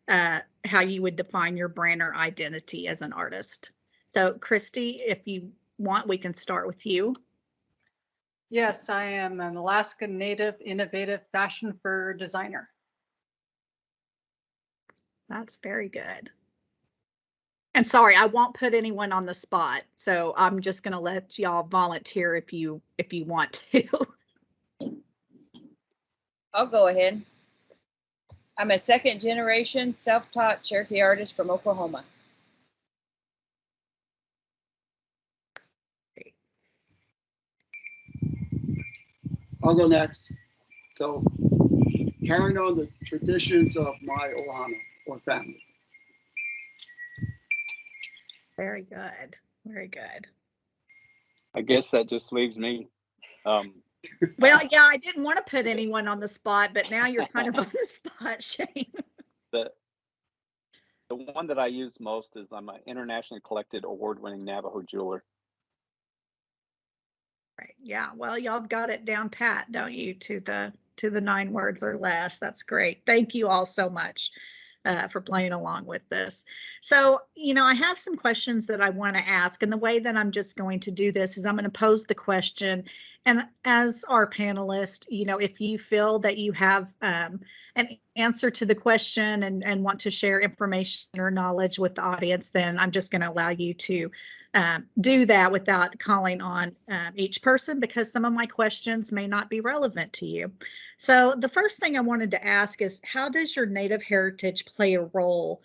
how you would define your brand or identity as an artist. So Christy, if you want, we can start with you. Yes, I am an Alaska Native innovative fashion fur designer. That's very good. And sorry, I won't put anyone on the spot, so I'm just going to let y'all volunteer if you want to. I'll go ahead. I'm a second generation self-taught Cherokee artist from Oklahoma. I'll go next. So, carrying on the traditions of my ohana or family. Very good. Very good. I guess that just leaves me. Well, yeah, I didn't want to put anyone on the spot, but now you're kind of on the spot, Shane. The one that I use most is I'm an internationally collected award-winning Navajo jeweler. Right. Yeah. Well, y'all got it down pat, don't you, to the 9 words or less. That's great. Thank you all so much for playing along with this. So, you know, I have some questions that I want to ask, and the way that I'm just going to do this is I'm going to pose the question, and as our panelist, you know, if you feel that you have an answer to the question and want to share information or knowledge with the audience, then I'm just going to allow you to do that without calling on each person, because some of my questions may not be relevant to you. So the first thing I wanted to ask is, how does your Native heritage play a role,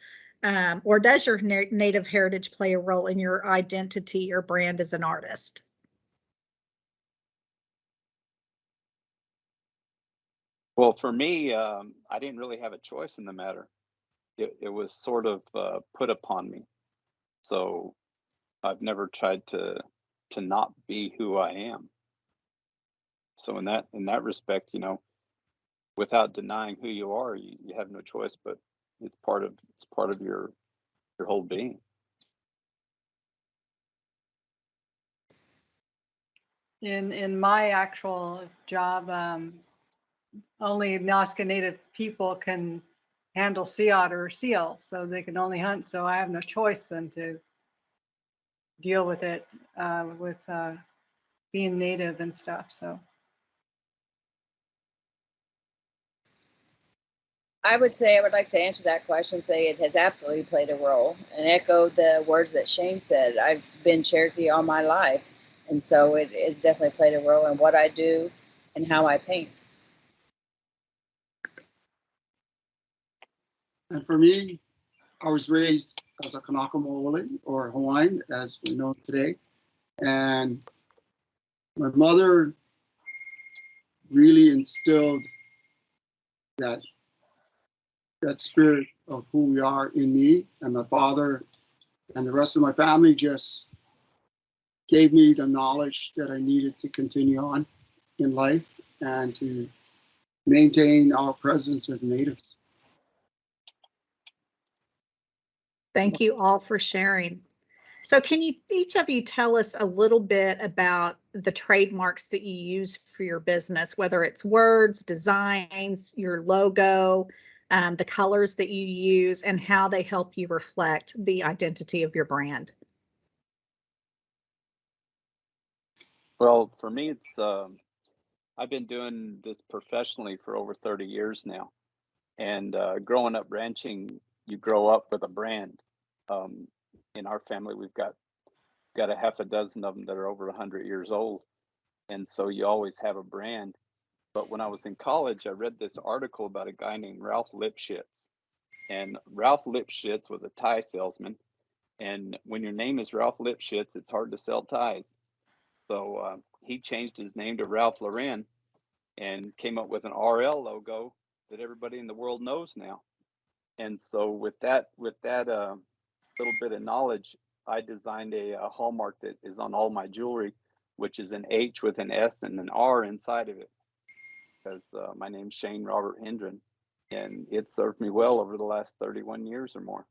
or does your Native heritage play a role in your identity or brand as an artist? Well, for me, I didn't really have a choice in the matter. It was sort of put upon me. So I've never tried to not be who I am. So in that respect, without denying who you are, you have no choice, but it's part of your whole being. In my actual job, only Nazca Native people can handle sea otter or seal, so they can only hunt. So I have no choice then to deal with it with being native and stuff. So I would say, I would like to answer that question, say it has absolutely played a role, and echo the words that Shane said. I've been Cherokee all my life, and so it has definitely played a role in what I do and how I paint. And for me, I was raised as a Kanaka Maoli, or Hawaiian, as we know today. And my mother really instilled that spirit of who we are in me, and my father and the rest of my family just gave me the knowledge that I needed to continue on in life and to maintain our presence as natives. Thank you all for sharing. So can you, each of you, tell us a little bit about the trademarks that you use for your business, whether it's words, designs, your logo, the colors that you use, and how they help you reflect the identity of your brand? Well, for me, it's I've been doing this professionally for over 30 years now. And growing up ranching, you grow up with a brand. In our family, we've got a half a dozen of them that are over 100 years old. And so you always have a brand. But when I was in college, I read this article about a guy named Ralph Lipschitz. And Ralph Lipschitz was a tie salesman. And when your name is Ralph Lipschitz, it's hard to sell ties. So he changed his name to Ralph Lauren and came up with an RL logo that everybody in the world knows now. And so with that little bit of knowledge, I designed a hallmark that is on all my jewelry, which is an H with an S and an R inside of it, because my name's Shane Robert Hendren, and it served me well over the last 31 years or more.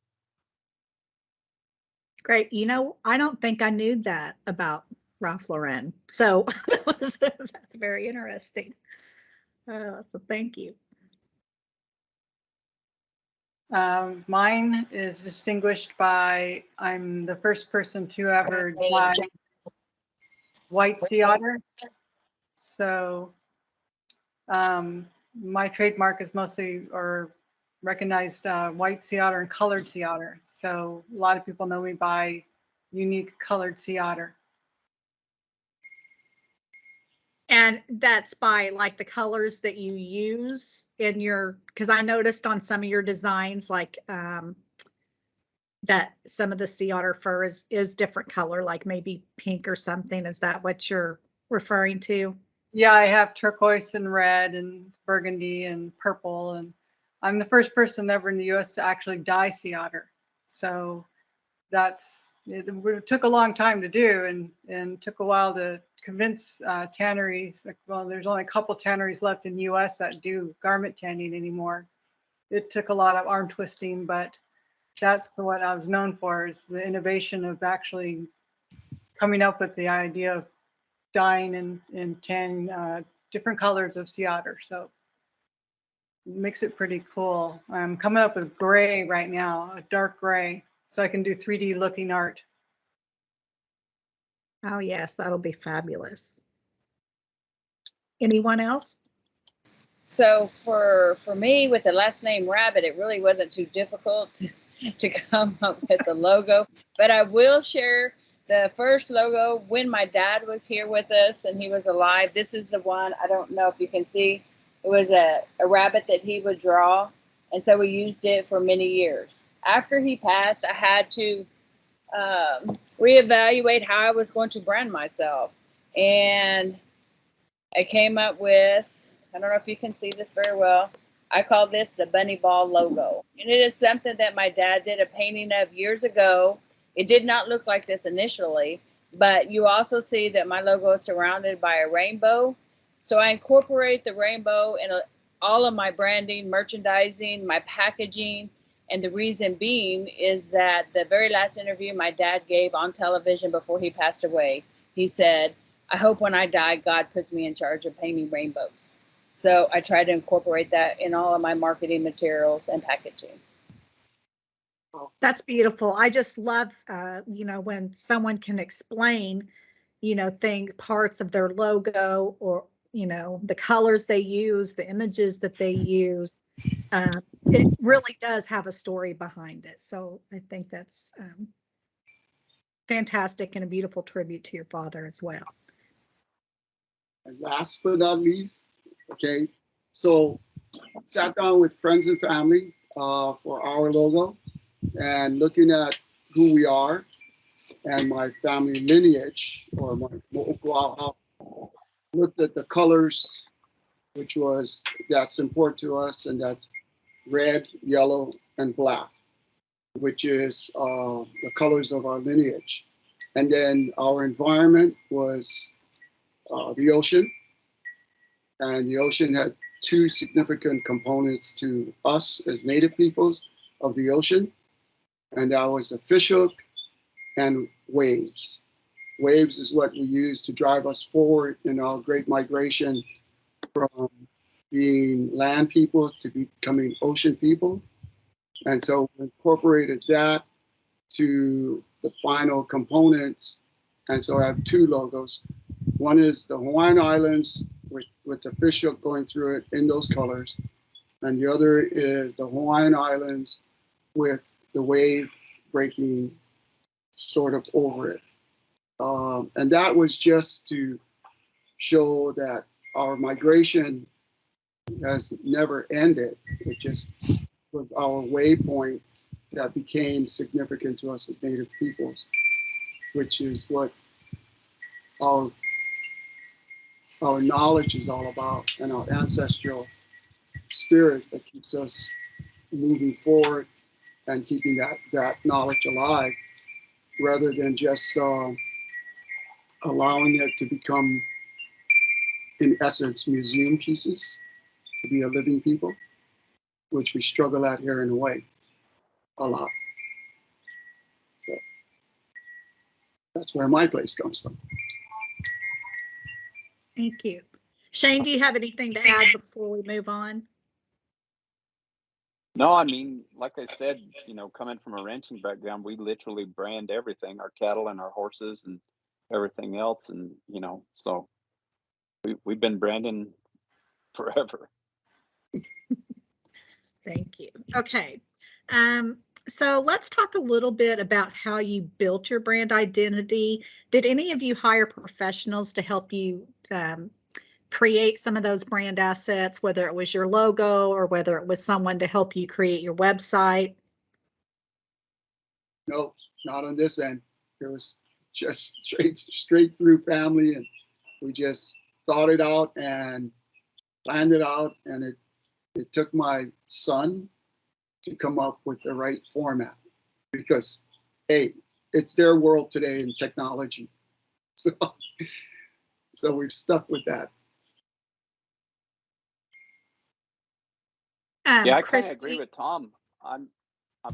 Great. You know, I don't think I knew that about Ralph Lauren. So that's very interesting. So thank you. mine is distinguished by I'm the first person to ever dye white sea otter. So my trademark is mostly or recognized white sea otter and colored sea otter. So a lot of people know me by unique colored sea otter. And that's by like the colors that you use in your, because I noticed on some of your designs, like that some of the sea otter fur is different color, like maybe pink or something. Is that what you're referring to? Yeah, I have turquoise and red and burgundy and purple, and I'm the first person ever in the U.S. to actually dye sea otter. So it took a long time to do, and took a while to convince tanneries. Well, there's only a couple tanneries left in the U.S. that do garment tanning anymore. It took a lot of arm twisting, but that's what I was known for, is the innovation of actually coming up with the idea of dyeing and tanning different colors of sea otter. So it makes it pretty cool. I'm coming up with gray right now, a dark gray, so I can do 3D looking art. Oh yes, that'll be fabulous. Anyone else? So for me, with the last name Rabbit, it really wasn't too difficult to come up with the logo. But I will share the first logo when my dad was here with us and he was alive. This is the one. I don't know if you can see. It was a rabbit that he would draw. And so we used it for many years. After he passed, I had to reevaluate how I was going to brand myself. And I came up with, I don't know if you can see this very well, I call this the bunny ball logo. And it is something that my dad did a painting of years ago. It did not look like this initially, but you also see that my logo is surrounded by a rainbow. So I incorporate the rainbow in all of my branding, merchandising, my packaging. And the reason being is that the very last interview my dad gave on television before he passed away, he said, "I hope when I die, God puts me in charge of painting rainbows." So I try to incorporate that in all of my marketing materials and packaging. That's beautiful. I just love, when someone can explain, parts of their logo, or, the colors they use, the images that they use. It really does have a story behind it. So I think that's fantastic and a beautiful tribute to your father as well. And last but not least, okay, so sat down with friends and family for our logo, and looking at who we are and my family lineage, or my looked at the colors, that's important to us, and that's red, yellow, and black, which is the colors of our lineage. And then our environment was the ocean, and the ocean had two significant components to us as native peoples of the ocean, and that was the fishhook and waves. Waves is what we use to drive us forward in our great migration from being land people to becoming ocean people. And so we incorporated that to the final components. And so I have two logos. One is the Hawaiian Islands with the fish hook going through it in those colors. And the other is the Hawaiian Islands with the wave breaking sort of over it. And that was just to show that our migration has never ended. It just was our waypoint that became significant to us as Native peoples, which is what our knowledge is all about, and our ancestral spirit that keeps us moving forward and keeping that knowledge alive, rather than just allowing it to become, in essence, museum pieces, to be a living people, which we struggle at here in Hawaii a lot. So that's where my place comes from. Thank you. Shane, do you have anything to add before we move on? No, I mean, like I said, coming from a ranching background, we literally brand everything, our cattle and our horses and everything else. And, so we've been branding forever. Thank you. Okay. So let's talk a little bit about how you built your brand identity. Did any of you hire professionals to help you create some of those brand assets, whether it was your logo or whether it was someone to help you create your website? No, not on this end. It was just straight through family, and we just thought it out and planned it out, and it took my son to come up with the right format, because hey, it's their world today in technology. So we've stuck with that. Yeah, I kind of agree with Tom. I'm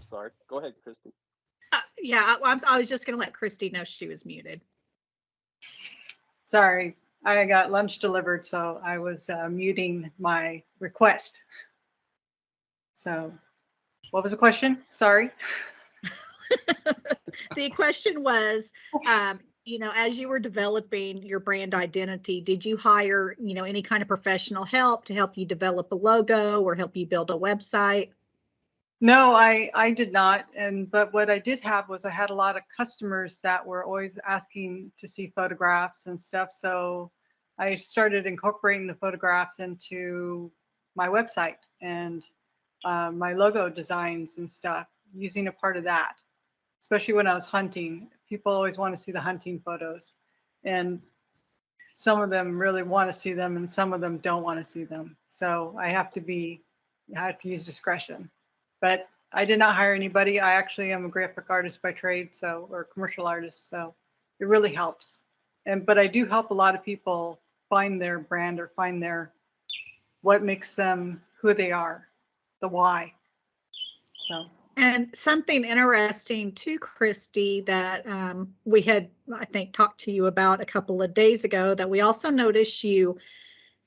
sorry. Go ahead, Christy. Yeah, I was just going to let Christy know she was muted. Sorry, I got lunch delivered, so I was muting my request. So what was the question? Sorry. The question was, as you were developing your brand identity, did you hire, any kind of professional help to help you develop a logo or help you build a website? No, I did not. But what I did have was I had a lot of customers that were always asking to see photographs and stuff. So I started incorporating the photographs into my website and my logo designs and stuff, using a part of that, especially when I was hunting. People always want to see the hunting photos, and some of them really want to see them and some of them don't want to see them. So I have to use discretion. But I did not hire anybody. I actually am a graphic artist by trade, or commercial artist, so it really helps. But I do help a lot of people find their brand or find what makes them who they are, the why. So. And something interesting too, Christy, that we had, I think, talked to you about a couple of days ago, that we also noticed you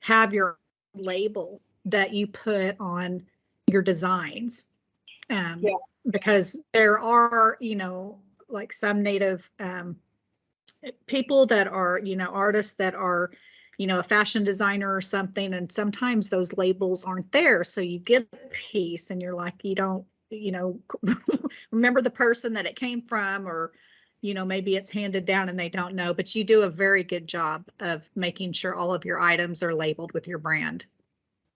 have your label that you put on your designs. Yes. Because there are, like some Native people that are, artists that are, a fashion designer or something, and sometimes those labels aren't there. So you get a piece and you're like, you don't, remember the person that it came from, or, maybe it's handed down and they don't know, but you do a very good job of making sure all of your items are labeled with your brand.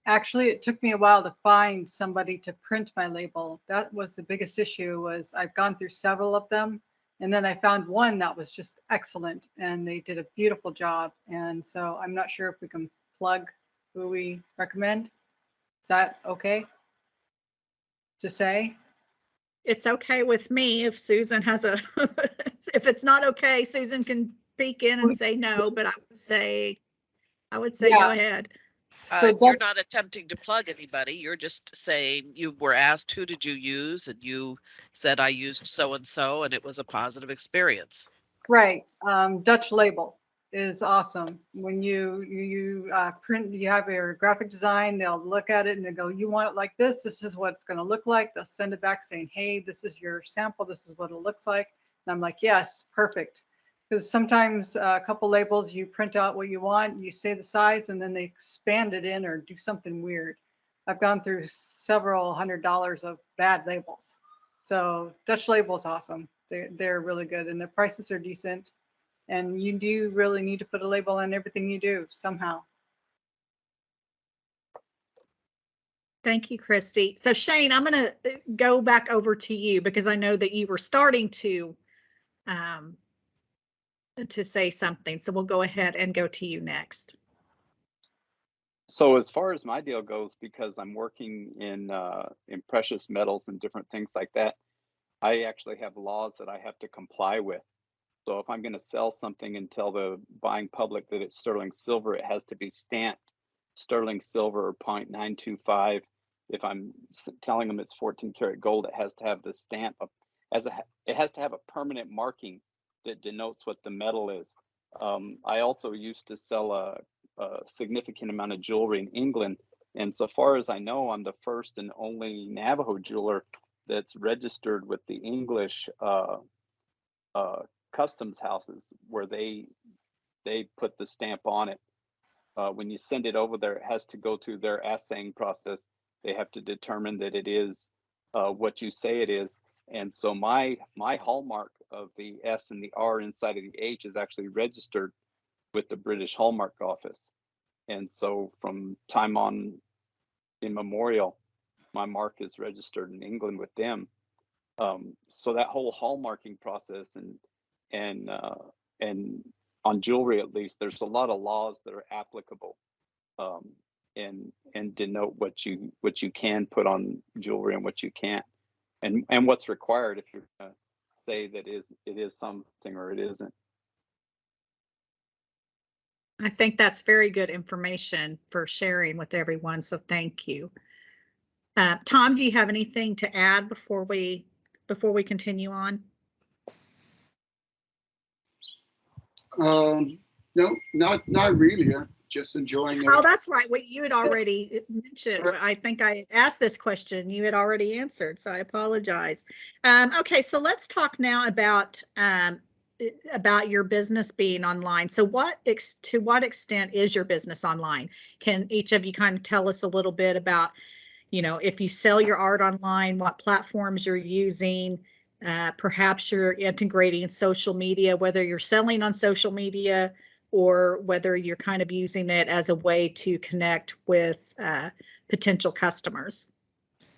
Actually, it took me a while to find somebody to print my label. That was the biggest issue. Was I've gone through several of them, and then I found one that was just excellent, and they did a beautiful job. And so I'm not sure if we can plug who we recommend. Is that okay to say? It's okay with me if Susan has a, if it's not okay, Susan can peek in and say no, but I would say Yeah. go ahead. So you're not attempting to plug anybody. You're just saying you were asked, who did you use? And you said, I used so-and-so, and it was a positive experience. Right. Dutch label is awesome. When you print, you have your graphic design, they'll look at it and they go, you want it like this? This is what it's going to look like. They'll send it back saying, hey, this is your sample. This is what it looks like. And I'm like, yes, perfect. Because sometimes a couple labels, you print out what you want, you say the size, and then they expand it in or do something weird. I've gone through several $100s of bad labels. So Dutch label is awesome. They're really good, and the prices are decent. And you do really need to put a label on everything you do somehow. Thank you, Christy. So Shane, I'm going to go back over to you because I know that you were starting to say something. So we'll go ahead and go to you next. So as far as my deal goes, because I'm working in precious metals and different things like that, I actually have laws that I have to comply with. So if I'm going to sell something and tell the buying public that it's sterling silver, it has to be stamped sterling silver 0.925. If I'm telling them it's 14 karat gold, it has to have the stamp of, it has to have a permanent marking that denotes what the metal is. I also used to sell a significant amount of jewelry in England, and so far as I know, I'm the first and only Navajo jeweler that's registered with the English customs houses, where they put the stamp on it. When you send it over there, it has to go through their assaying process. They have to determine that it is what you say it is. And so my hallmark of the S and the R inside of the H is actually registered with the British Hallmark Office. And so from time on immemorial, my mark is registered in England with them. So that whole hallmarking process and on jewelry, at least, there's a lot of laws that are applicable and denote what you can put on jewelry and what you can't, and what's required if you're going to say that it is something or it isn't. I think that's very good information for sharing with everyone, so thank you. Tom, do you have anything to add before we continue on? No, not really. I'm just enjoying it. Oh, that's right. What you had already mentioned. I think I asked this question. You had already answered, so I apologize. Okay, so let's talk now about your business being online. So to what extent is your business online? Can each of you kind of tell us a little bit about, if you sell your art online, what platforms you're using? Perhaps you're integrating social media, whether you're selling on social media or whether you're kind of using it as a way to connect with potential customers.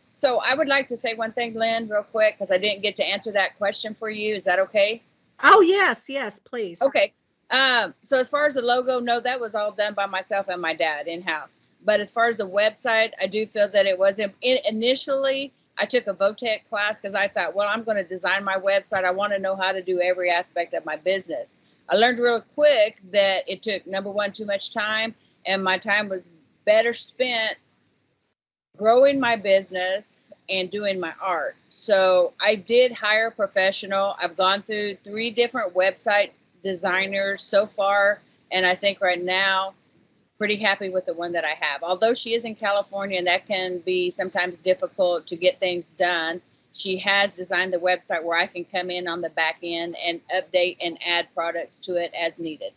So I would like to say one thing, Lynn, real quick, because I didn't get to answer that question for you. Is that okay? Oh, yes, please. Okay. So as far as the logo, no, that was all done by myself and my dad in-house. But as far as the website, I do feel that it was initially I took a VOTEC class because I thought, well, I'm going to design my website. I want to know how to do every aspect of my business. I learned real quick that it took, number one, too much time, and my time was better spent growing my business and doing my art. So I did hire a professional. I've gone through 3 different website designers so far, and I think right now pretty happy with the one that I have. Although she is in California and that can be sometimes difficult to get things done, she has designed the website where I can come in on the back end and update and add products to it as needed.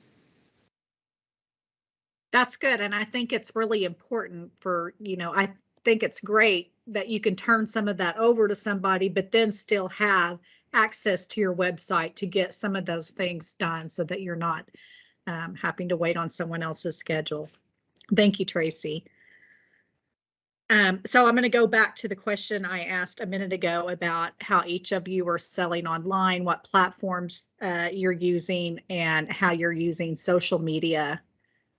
That's good. And I think it's really important for, I think it's great that you can turn some of that over to somebody, but then still have access to your website to get some of those things done so that you're not having to wait on someone else's schedule. Thank you, Tracy. So I'm going to go back to the question I asked a minute ago about how each of you are selling online, what platforms you're using, and how you're using social media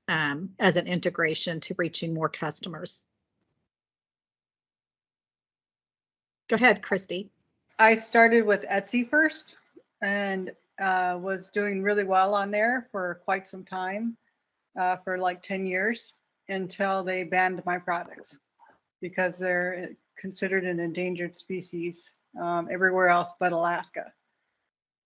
as an integration to reaching more customers. Go ahead, Christy. I started with Etsy first and was doing really well on there for quite some time, for like 10 years, until they banned my products because they're considered an endangered species everywhere else but Alaska.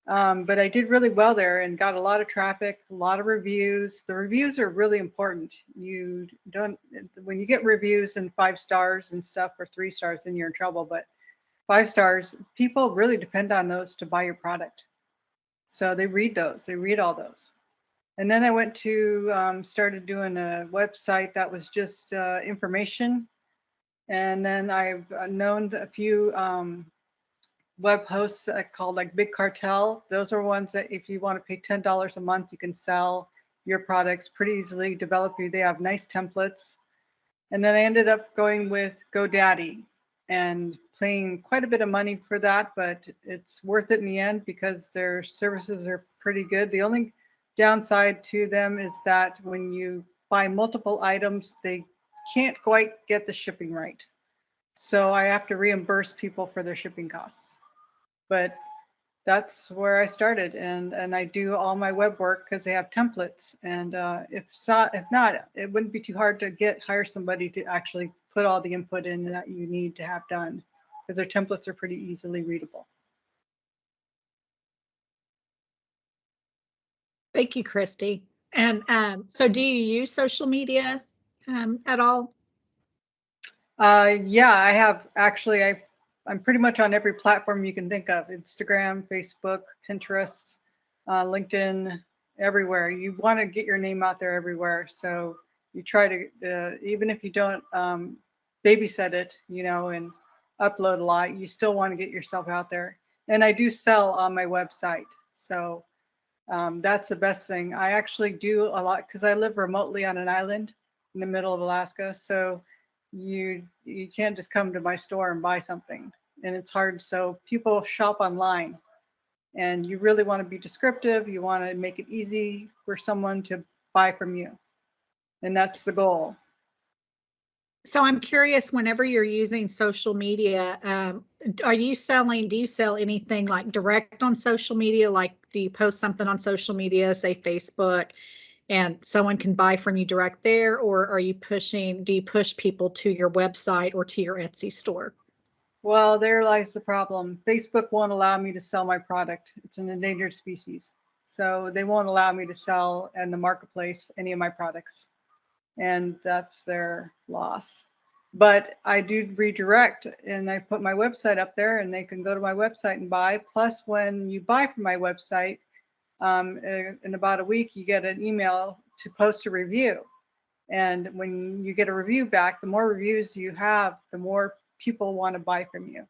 But I did really well there and got a lot of traffic, a lot of reviews. The reviews are really important. You don't, when you get reviews and 5 stars and stuff, or 3 stars, then you're in trouble. But 5 stars, people really depend on those to buy your product. So they read those, they read all those. And then I went to, started doing a website that was just information. And then I've known a few web hosts called like Big Cartel. Those are ones that if you want to pay $10 a month, you can sell your products pretty easily, they have nice templates. And then I ended up going with GoDaddy and paying quite a bit of money for that, but it's worth it in the end because their services are pretty good. The only downside to them is that when you buy multiple items, they can't quite get the shipping right. So I have to reimburse people for their shipping costs. But that's where I started, and I do all my web work because they have templates. And if not, it wouldn't be too hard to hire somebody to actually put all the input in that you need to have done, because their templates are pretty easily readable. Thank you, Christy. And so do you use social media at all? Yeah, I have actually. I'm pretty much on every platform you can think of: Instagram, Facebook, Pinterest, LinkedIn, everywhere. You want to get your name out there everywhere. So you try to, even if you don't babysit it, and upload a lot, you still want to get yourself out there. And I do sell on my website. So that's the best thing. I actually do a lot because I live remotely on an island in the middle of Alaska. So you can't just come to my store and buy something, and it's hard. So people shop online, and you really want to be descriptive. You want to make it easy for someone to buy from you, and that's the goal. So I'm curious, whenever you're using social media, do you sell anything like direct on social media? Like, do you post something on social media, say Facebook, and someone can buy from you direct there? Or do you push people to your website or to your Etsy store? Well, there lies the problem. Facebook won't allow me to sell my product. It's an endangered species. So they won't allow me to sell in the marketplace any of my products. And that's their loss. But I do redirect, and I put my website up there, and they can go to my website and buy. Plus, when you buy from my website, in about a week, you get an email to post a review. And when you get a review back, the more reviews you have, the more people want to buy from you.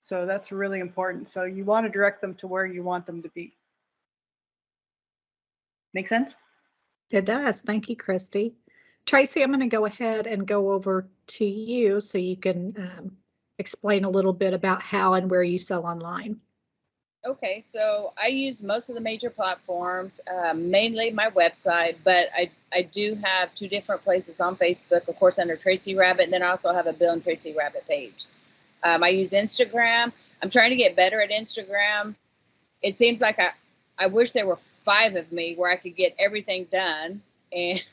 So that's really important. So you want to direct them to where you want them to be. Make sense? It does. Thank you, Christy. Tracy, I'm going to go ahead and go over to you so you can explain a little bit about how and where you sell online. Okay, so I use most of the major platforms, mainly my website, but I do have 2 different places on Facebook, of course, under Tracy Rabbit, and then I also have a Bill and Tracy Rabbit page. I use Instagram. I'm trying to get better at Instagram. It seems like I wish there were 5 of me where I could get everything done. And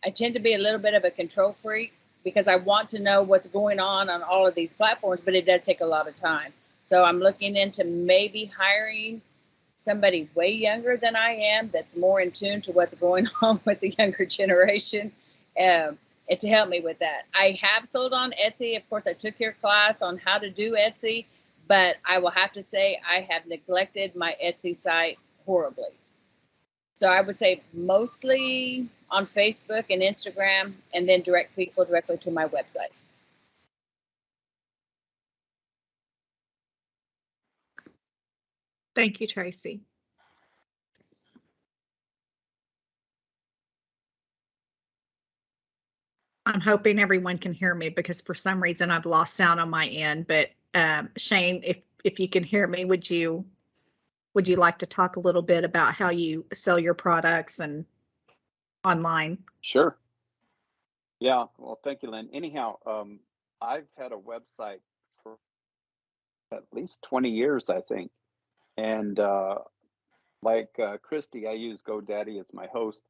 I tend to be a little bit of a control freak because I want to know what's going on all of these platforms, but it does take a lot of time. So I'm looking into maybe hiring somebody way younger than I am that's more in tune to what's going on with the younger generation, and to help me with that. I have sold on Etsy. Of course, I took your class on how to do Etsy, but I will have to say I have neglected my Etsy site horribly. So I would say mostly on Facebook and Instagram, and then direct people directly to my website. Thank you, Tracy. I'm hoping everyone can hear me because for some reason I've lost sound on my end. But Shane, if you can hear me, would you like to talk a little bit about how you sell your products and online? Sure. Yeah. Well, thank you, Lynn. Anyhow, I've had a website for at least 20 years, I think. And like Christy, I use GoDaddy as my host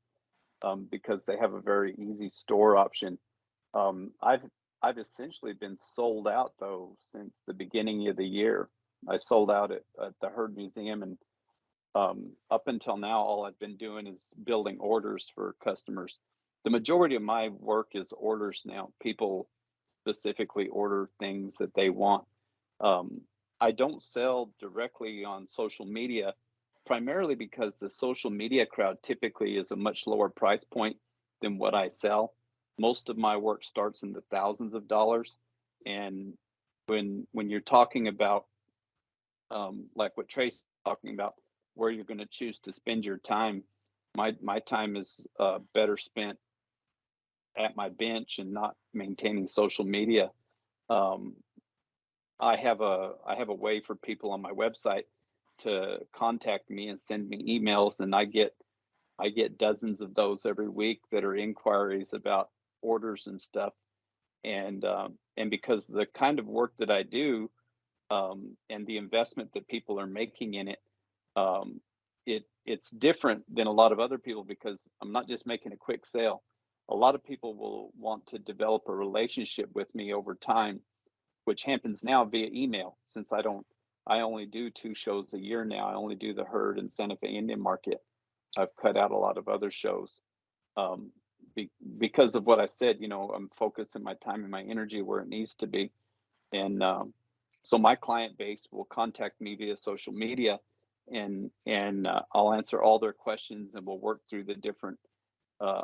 because they have a very easy store option. I've essentially been sold out though since the beginning of the year. I sold out at the Herd Museum, and up until now, all I've been doing is building orders for customers. The majority of my work is orders now. People specifically order things that they want. I don't sell directly on social media, primarily because the social media crowd typically is a much lower price point than what I sell. Most of my work starts in the thousands of dollars, and when you're talking about like what Tracy's talking about, where you're going to choose to spend your time, my time is better spent at my bench and not maintaining social media. Um, I have a way for people on my website to contact me and send me emails, and I get dozens of those every week that are inquiries about orders and stuff. And because the kind of work that I do, and the investment that people are making in it, um, it's different than a lot of other people because I'm not just making a quick sale. A lot of people will want to develop a relationship with me over time, which happens now via email. Since I only do 2 shows a year now. I only do the Herd and Santa Fe Indian Market. I've cut out a lot of other shows um, because of what I said. I'm focusing my time and my energy where it needs to be. And so my client base will contact me via social media, and I'll answer all their questions, and we'll work through the different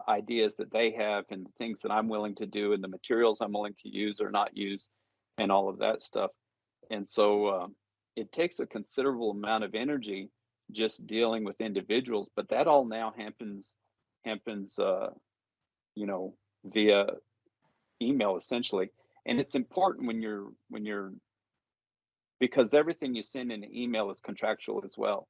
ideas that they have and the things that I'm willing to do and the materials I'm willing to use or not use and all of that stuff. And so it takes a considerable amount of energy just dealing with individuals, but that all now happens you know via email essentially. And it's important when you're because everything you send in an email is contractual as well.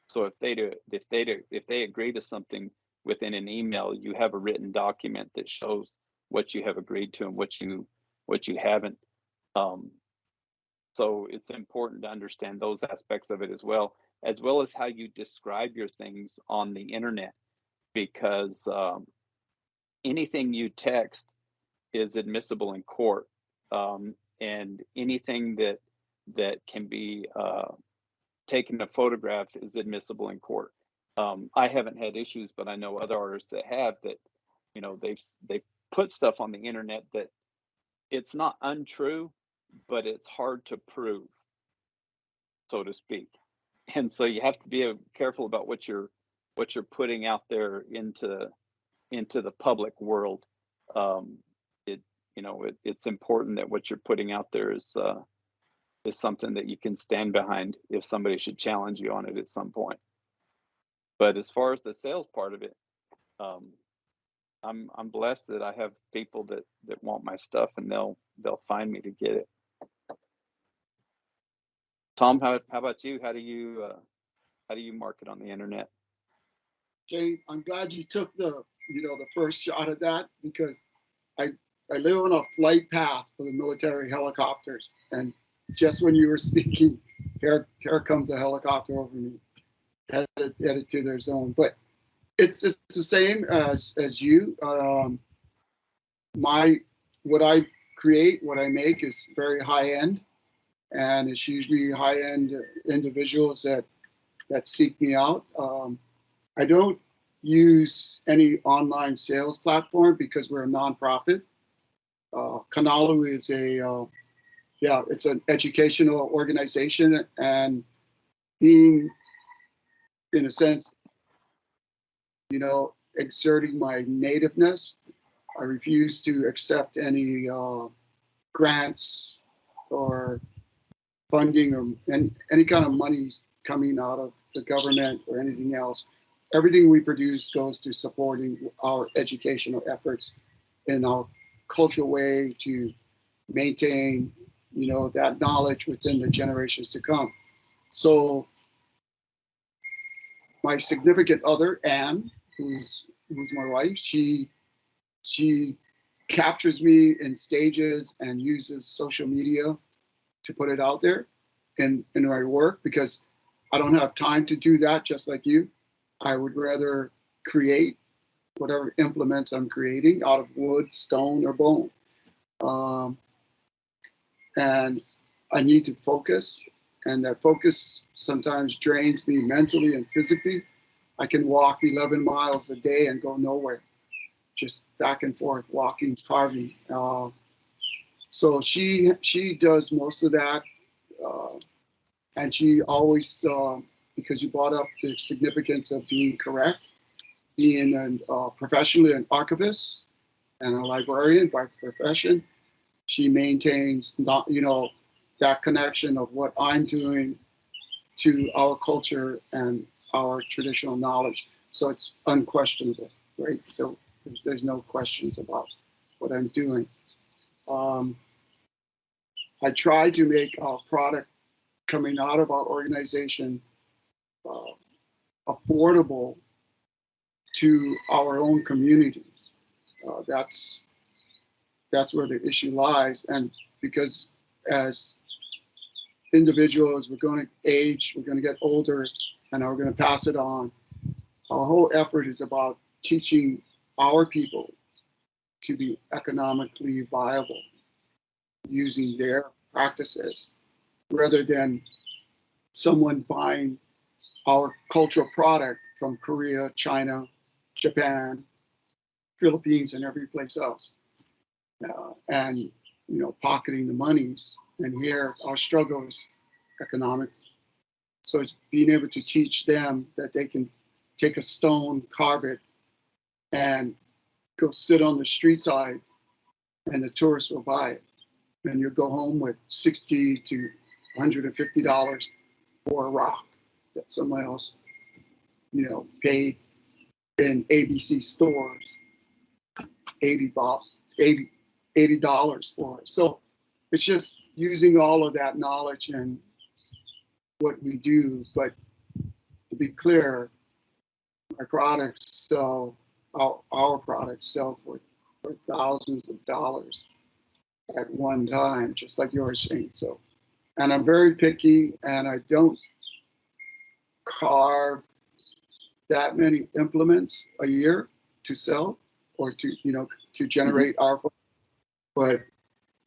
So if they agree to something within an email, you have a written document that shows what you have agreed to and what you haven't. Um, so it's important to understand those aspects of it as well as how you describe your things on the internet, because anything you text is admissible in court, and anything that can be taking a photograph is admissible in court. I haven't had issues, but I know other artists that have that. They've put stuff on the internet that it's not untrue, but it's hard to prove, so to speak. And so you have to be careful about what you're putting out there into the public world. Um, it's important that what you're putting out there is something that you can stand behind if somebody should challenge you on it at some point. But as far as the sales part of it, um, I'm blessed that I have people that want my stuff, and they'll find me to get it. Tom, how about you? How do you market on the internet? Okay, I'm glad you took the first shot at that, because I live on a flight path for the military helicopters, and just when you were speaking, here comes a helicopter over me, headed to their zone. But it's the same as you. What I create, what I make is very high end, and it's usually high end individuals that seek me out. I don't use any online sales platform because we're a nonprofit. Kanalu is it's an educational organization, and being, in a sense, exerting my nativeness, I refuse to accept any grants or funding or any kind of monies coming out of the government or anything else. Everything we produce goes to supporting our educational efforts in our cultural way to maintain, that knowledge within the generations to come. So my significant other, Anne, who's my wife, she captures me in stages and uses social media to put it out there in my work, because I don't have time to do that, just like you. I would rather create whatever implements I'm creating out of wood, stone, or bone. And I need to focus, and that focus sometimes drains me mentally and physically. I can walk 11 miles a day and go nowhere, just back and forth, walking, carving. So she does most of that, and she always, because you brought up the significance of being correct, being professionally an archivist and a librarian by profession, she maintains that connection of what I'm doing to our culture and our traditional knowledge. So it's unquestionable, right? So there's no questions about what I'm doing. I try to make our product coming out of our organization affordable to our own communities. That's where the issue lies. And because as individuals, we're going to age, we're going to get older, and we're going to pass it on. Our whole effort is about teaching our people to be economically viable using their practices, rather than someone buying our cultural product from Korea, China, Japan, Philippines, and every place else, and pocketing the monies. And here our struggle is economic. So it's being able to teach them that they can take a stone, carve it, and go sit on the street side, and the tourists will buy it. And you'll go home with $60 to $150 for a rock that someone else, paid in ABC stores $80 for it. So it's just using all of that knowledge and what we do. But to be clear, our products sell, our products sell for thousands of dollars at one time, just like yours, Shane. So, and I'm very picky, and I don't carve that many implements a year to sell or to generate our. But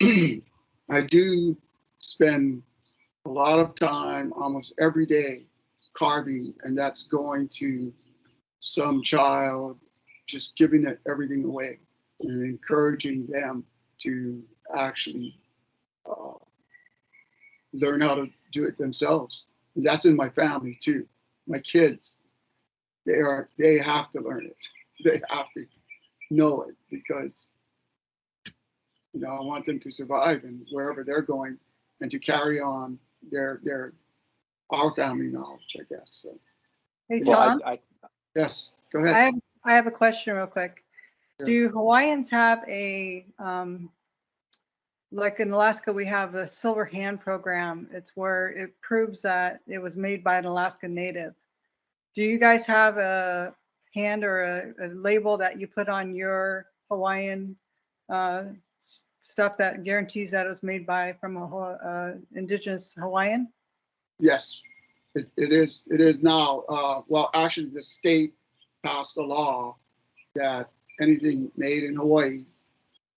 I do spend a lot of time, almost every day, carving, and that's going to some child, just giving it everything away and encouraging them to actually learn how to do it themselves. And that's in my family too. My kids, they have to learn it. They have to know it, because I want them to survive and wherever they're going, and to carry on our family knowledge, I guess. So, Hey, Well, Tom, yes, go ahead. I have a question real quick. Sure. Do Hawaiians have a, like in Alaska, we have a silver hand program. It's where it proves that it was made by an Alaskan native. Do you guys have a hand or a label that you put on your Hawaiian stuff that guarantees that it was made by from a indigenous Hawaiian? Yes, it is. It is now. Well, actually, the state passed a law that anything made in Hawaii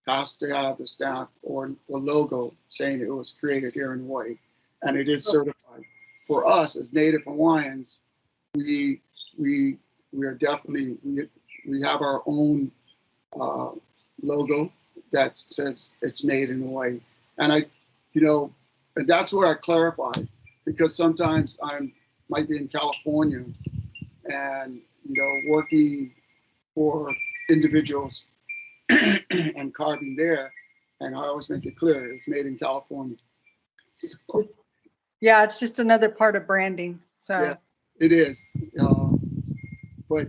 has to have the stamp or the logo saying it was created here in Hawaii, and it is certified. For us as Native Hawaiians, we are definitely we have our own logo that says it's made in Hawaii, and and that's where I clarify, because sometimes might be in California and working for individuals and carving there, and I always make it clear it's made in California. So, yeah, it's just another part of branding. So yes, it is. But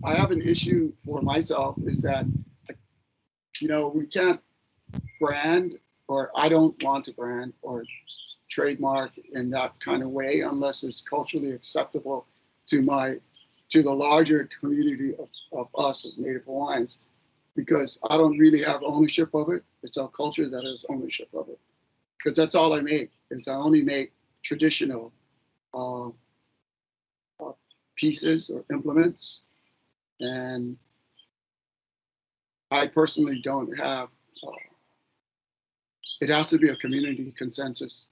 I have an issue for myself is that we can't brand, or I don't want to brand or trademark in that kind of way unless it's culturally acceptable to the larger community of us as Native Hawaiians, because I don't really have ownership of it. It's our culture that has ownership of it, because that's all I make. Is I only make traditional pieces or implements, and I personally don't have. It has to be a community consensus.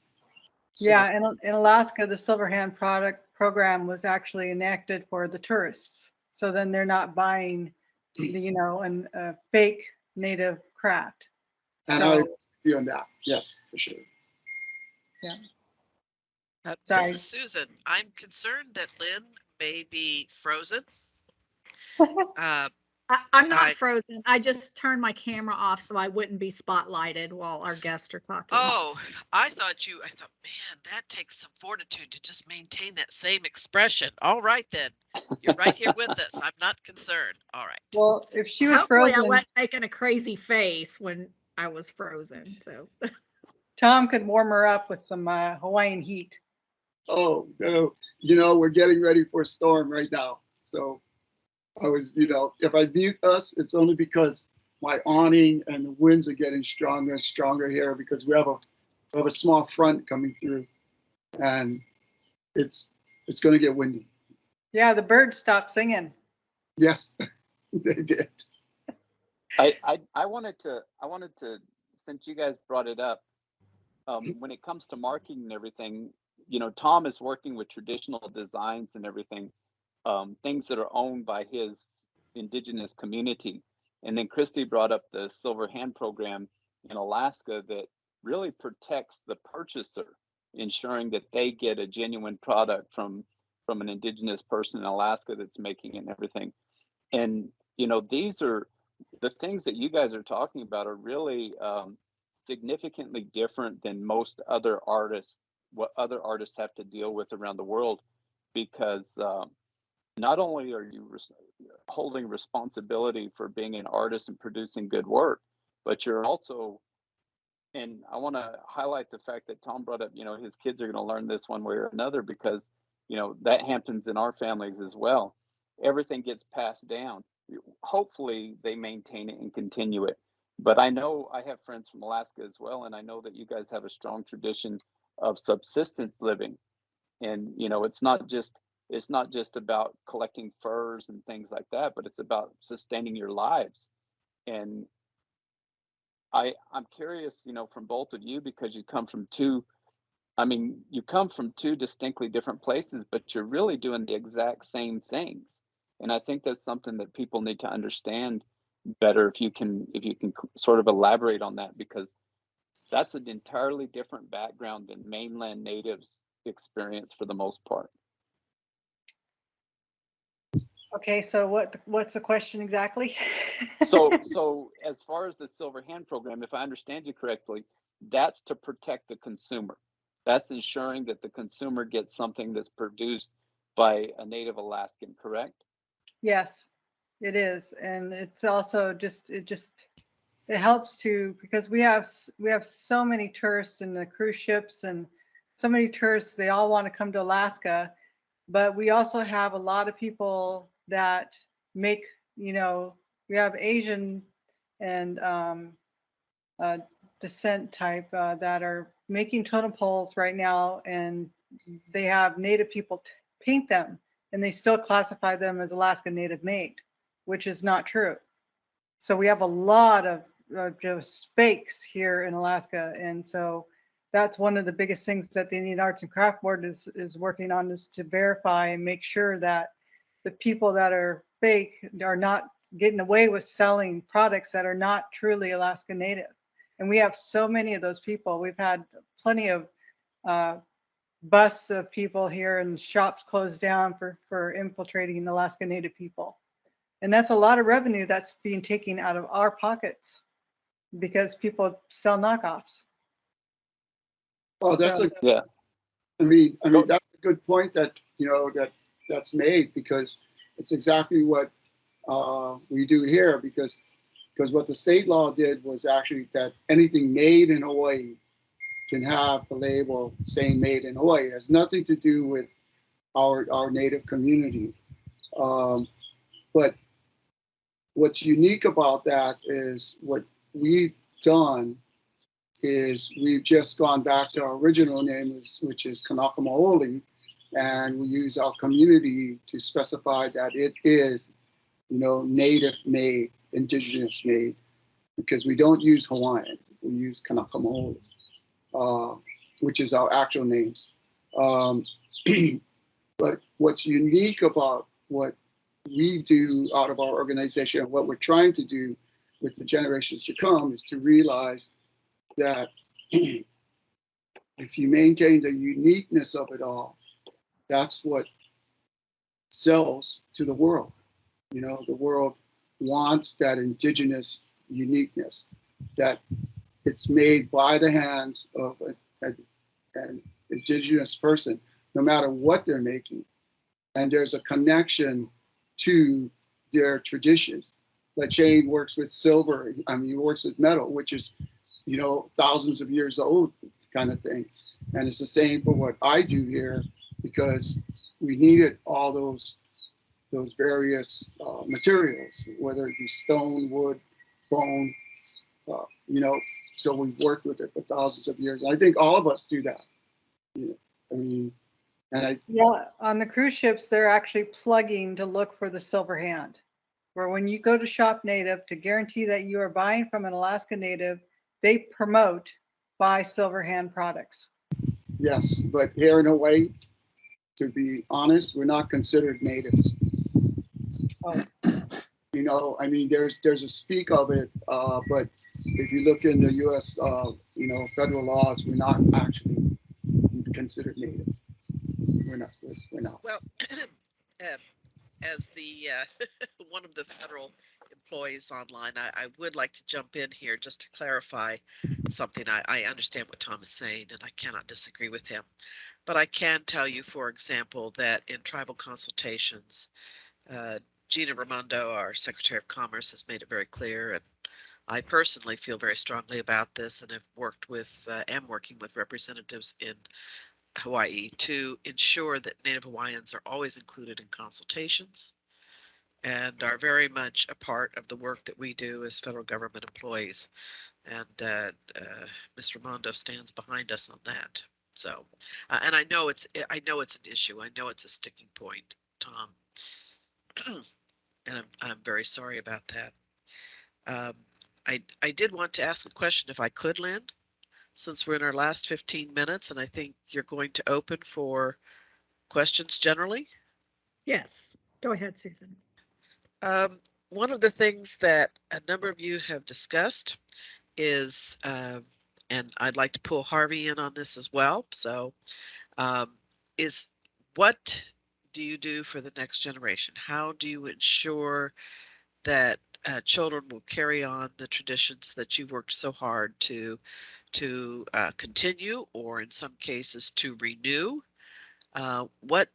So, yeah, in Alaska, the Silver Hand product program was actually enacted for the tourists. So then they're not buying, a fake native craft. and So, I feel that, yes, for sure. yeah. This Sorry. is Susan. I'm concerned that Lynn may be frozen. I'm not frozen. I just turned my camera off so I wouldn't be spotlighted while our guests are talking. Oh, I thought, man, that takes some fortitude to just maintain that same expression. All right, then. You're right here with us. I'm not concerned. All right. Well, if she was Hopefully frozen, I wasn't making a crazy face when I was frozen. So Tom could warm her up with some Hawaiian heat. Oh, no. We're getting ready for a storm right now. So I was, if I mute us, it's only because my awning and the winds are getting stronger and stronger here, because we have a small front coming through, and it's going to get windy. Yeah, the birds stopped singing. Yes, they did. I wanted to, since you guys brought it up, when it comes to marketing and everything, Tom is working with traditional designs and everything, things that are owned by his indigenous community. And then Christy brought up the Silver Hand program in Alaska that really protects the purchaser, ensuring that they get a genuine product from an indigenous person in Alaska that's making it and everything. And these are the things that you guys are talking about are really significantly different than most other artists, what other artists have to deal with around the world, because not only are you holding responsibility for being an artist and producing good work, but you're also, and I want to highlight the fact that Tom brought up, his kids are going to learn this one way or another, because, that happens in our families as well. Everything gets passed down. Hopefully they maintain it and continue it. But I know I have friends from Alaska as well, and I know that you guys have a strong tradition of subsistence living. And it's not just about collecting furs and things like that, but it's about sustaining your lives. And I'm curious, from both of you, because you come from two distinctly different places, but you're really doing the exact same things. And I think that's something that people need to understand better, if you can sort of elaborate on that, because that's an entirely different background than mainland natives experience for the most part. Okay, so what's the question exactly? So as far as the Silver Hand program, if I understand you correctly, that's to protect the consumer. That's ensuring that the consumer gets something that's produced by a native Alaskan, correct? Yes, it is. And it's also it helps to, because we have so many tourists in the cruise ships, and so many tourists, they all want to come to Alaska, but we also have a lot of people that make, we have Asian and descent type that are making totem poles right now, and they have Native people paint them, and they still classify them as Alaska Native made, which is not true. So we have a lot of just fakes here in Alaska, and so that's one of the biggest things that the Indian Arts and Craft Board is working on, is to verify and make sure that the people that are fake are not getting away with selling products that are not truly Alaska Native. And we have so many of those people. We've had plenty of busts of people here and shops closed down for infiltrating Alaska Native people. And that's a lot of revenue that's being taken out of our pockets because people sell knockoffs. Well, that's a, Yeah. I mean, that's a good point that, you know, that's made, because it's exactly what we do here, because what the state law did was actually that anything made in Hawaii can have the label saying made in Hawaii. It has nothing to do with our Native community. But what's unique about that is what we've done is we've just gone back to our original name, which is Kanaka Maoli, and we use our community to specify that it is, you know, Native made, indigenous made, because we don't use Hawaiian, we use Kanaka Maoli, which is our actual names. But what's unique about what we do out of our organization and what we're trying to do with the generations to come is to realize that if you maintain the uniqueness of it all, that's what sells to the world. You know, the world wants that indigenous uniqueness, that it's made by the hands of an indigenous person, no matter what they're making. And there's a connection to their traditions. Like Shane works with silver, I mean, he works with metal, which is, you know, thousands of years old kind of thing. And it's the same for what I do here, because we needed all those various materials, whether it be stone, wood, bone, you know, so we've worked with it for thousands of years. And I think all of us do that. You know, I mean, yeah, on the cruise ships, they're actually plugging to look for the silver hand, where when you go to Shop Native, to guarantee that you are buying from an Alaska Native, they promote buy silver hand products. Yes, but here in Hawaii, to be honest, we're not considered natives. Oh. You know, I mean, there's a speak of it, but if you look in the U.S., you know, federal laws, we're not actually considered natives. We're not. We're not. Well, as the one of the federal employees online, I would like to jump in here just to clarify something. I understand what Tom is saying, and I cannot disagree with him. But I can tell you, for example, that in tribal consultations, Gina Raimondo, our Secretary of Commerce, has made it very clear, and I personally feel very strongly about this, and have worked with, am working with representatives in Hawaii to ensure that Native Hawaiians are always included in consultations and are very much a part of the work that we do as federal government employees. And Ms. Raimondo stands behind us on that. So, and I know it's an issue. I know it's a sticking point, Tom, and I'm very sorry about that. I did want to ask a question, if I could, Lynn, since we're in our last 15 minutes, and I think you're going to open for questions generally. Yes, go ahead, Susan. One of the things that a number of you have discussed is, and I'd like to pull Harvey in on this as well. So, is what do you do for the next generation? How do you ensure that children will carry on the traditions that you've worked so hard to continue, or in some cases to renew? What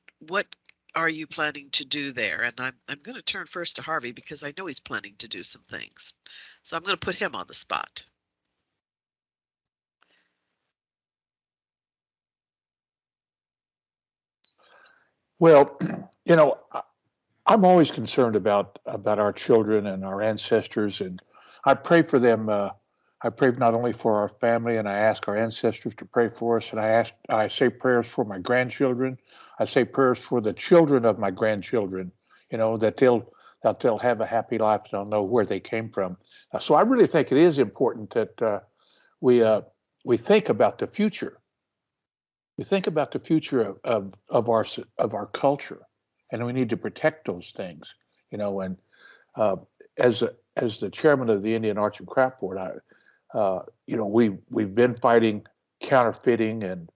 are you planning to do there? And I'm going to turn first to Harvey, because I know he's planning to do some things. So I'm going to put him on the spot. Well, you know, I'm always concerned about our children and our ancestors, and I pray for them I pray not only for our family, and I ask our ancestors to pray for us, and I say prayers for my grandchildren. I say prayers for the children of my grandchildren, that they'll have a happy life and they'll know where they came from. So I really think it is important that we think about the future. We think about the future of our culture, and we need to protect those things. And as the chairman of the Indian Arts and Craft Board, we've been fighting counterfeiting and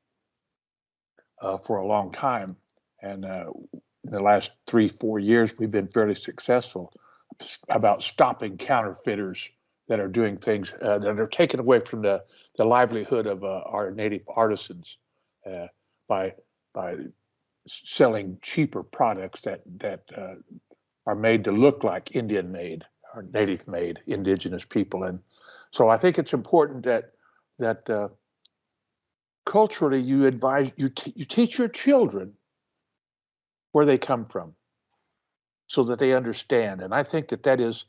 for a long time, and in the last 3-4 years, we've been fairly successful about stopping counterfeiters that are doing things that are taken away from the livelihood of our native artisans by selling cheaper products that are made to look like Indian made or native made, indigenous people. And so I think it's important that culturally you teach your children where they come from, so that they understand. And I think that is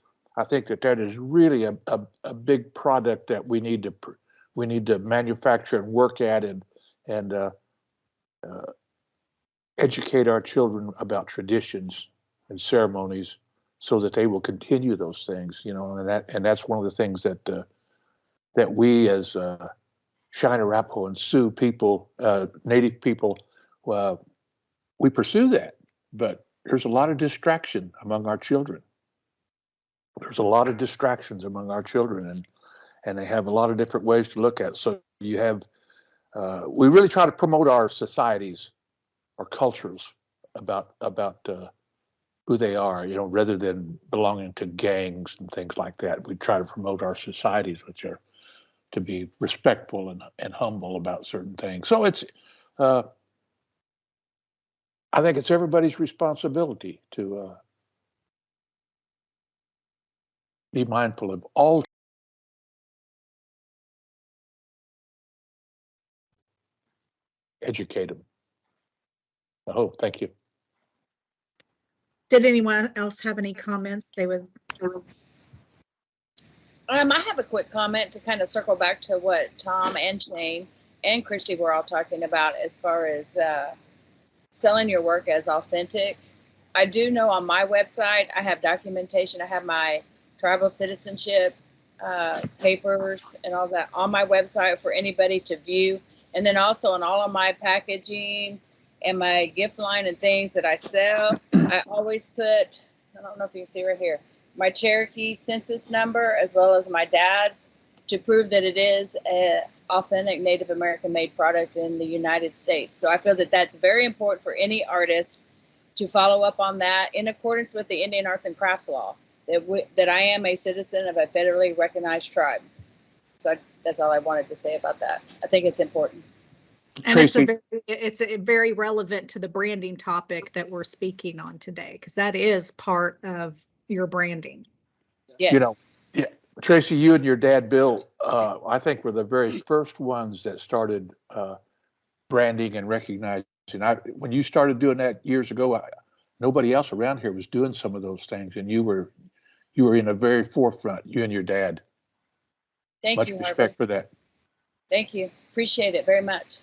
really a big product that we need to manufacture and work at and educate our children about traditions and ceremonies, so that they will continue those things. And that's one of the things that we as Shine Arapaho and Sioux people, Native people, we pursue that. But there's a lot of distraction among our children. There's a lot of distractions among our children, and they have a lot of different ways to look at it. So you have, we really try to promote our societies, our cultures about who they are, rather than belonging to gangs and things like that. We try to promote our societies, which are to be respectful and humble about certain things. So it's, I think it's everybody's responsibility to be mindful of all. Educate them. I hope. Thank you. Did anyone else have any comments they would? I have a quick comment to kind of circle back to what Tom and Shane and Christy were all talking about as far as selling your work as authentic. I do know on my website, I have documentation. I have my tribal citizenship papers and all that on my website for anybody to view. And then also on all of my packaging and my gift line and things that I sell, I always put, I don't know if you can see right here, my Cherokee census number as well as my dad's, to prove that it is an authentic Native American made product in the United States. So I feel that that's very important for any artist to follow up on that in accordance with the Indian Arts and Crafts law, that I am a citizen of a federally recognized tribe. So that's all I wanted to say about that. I think it's important. And Tracy, it's very relevant to the branding topic that we're speaking on today, because that is part of your branding. Yes. Yeah, Tracy, you and your dad, Bill, I think were the very first ones that started branding and recognizing. When you started doing that years ago, nobody else around here was doing some of those things, and you were in the very forefront. You and your dad. Thank you, Much respect for that. Thank you. Appreciate it very much.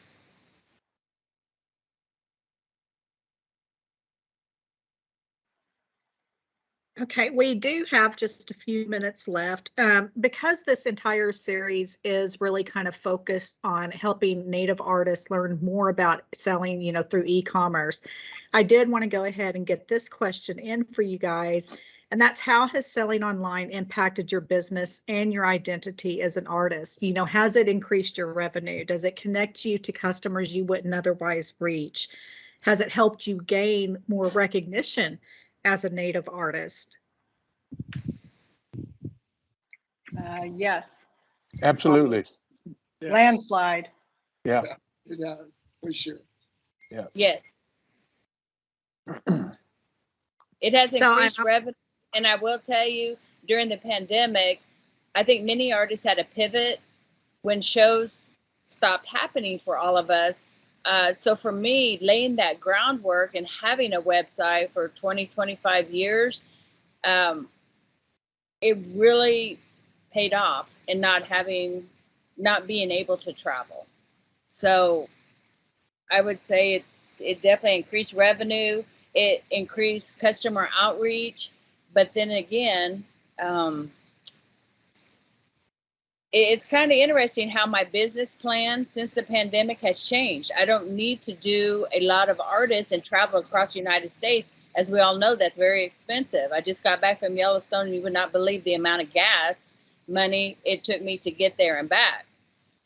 Okay, we do have just a few minutes left. Because this entire series is really kind of focused on helping Native artists learn more about selling, through e-commerce, I did want to go ahead and get this question in for you guys. And that's, how has selling online impacted your business and your identity as an artist? Has it increased your revenue? Does it connect you to customers you wouldn't otherwise reach? Has it helped you gain more recognition as a Native artist? Yes. Absolutely. Yes. Landslide. Yeah. It does, for sure. Yeah. Yes. It has So increased revenue. And I will tell you, during the pandemic, I think many artists had a pivot when shows stopped happening for all of us. So for me, laying that groundwork and having a website for 20, 25 years, it really paid off in not being able to travel. So I would say it definitely increased revenue. It increased customer outreach, but then again, it's kind of interesting how my business plan since the pandemic has changed. I don't need to do a lot of artists and travel across the United States. As we all know, that's very expensive. I just got back from Yellowstone, and you would not believe the amount of gas money it took me to get there and back.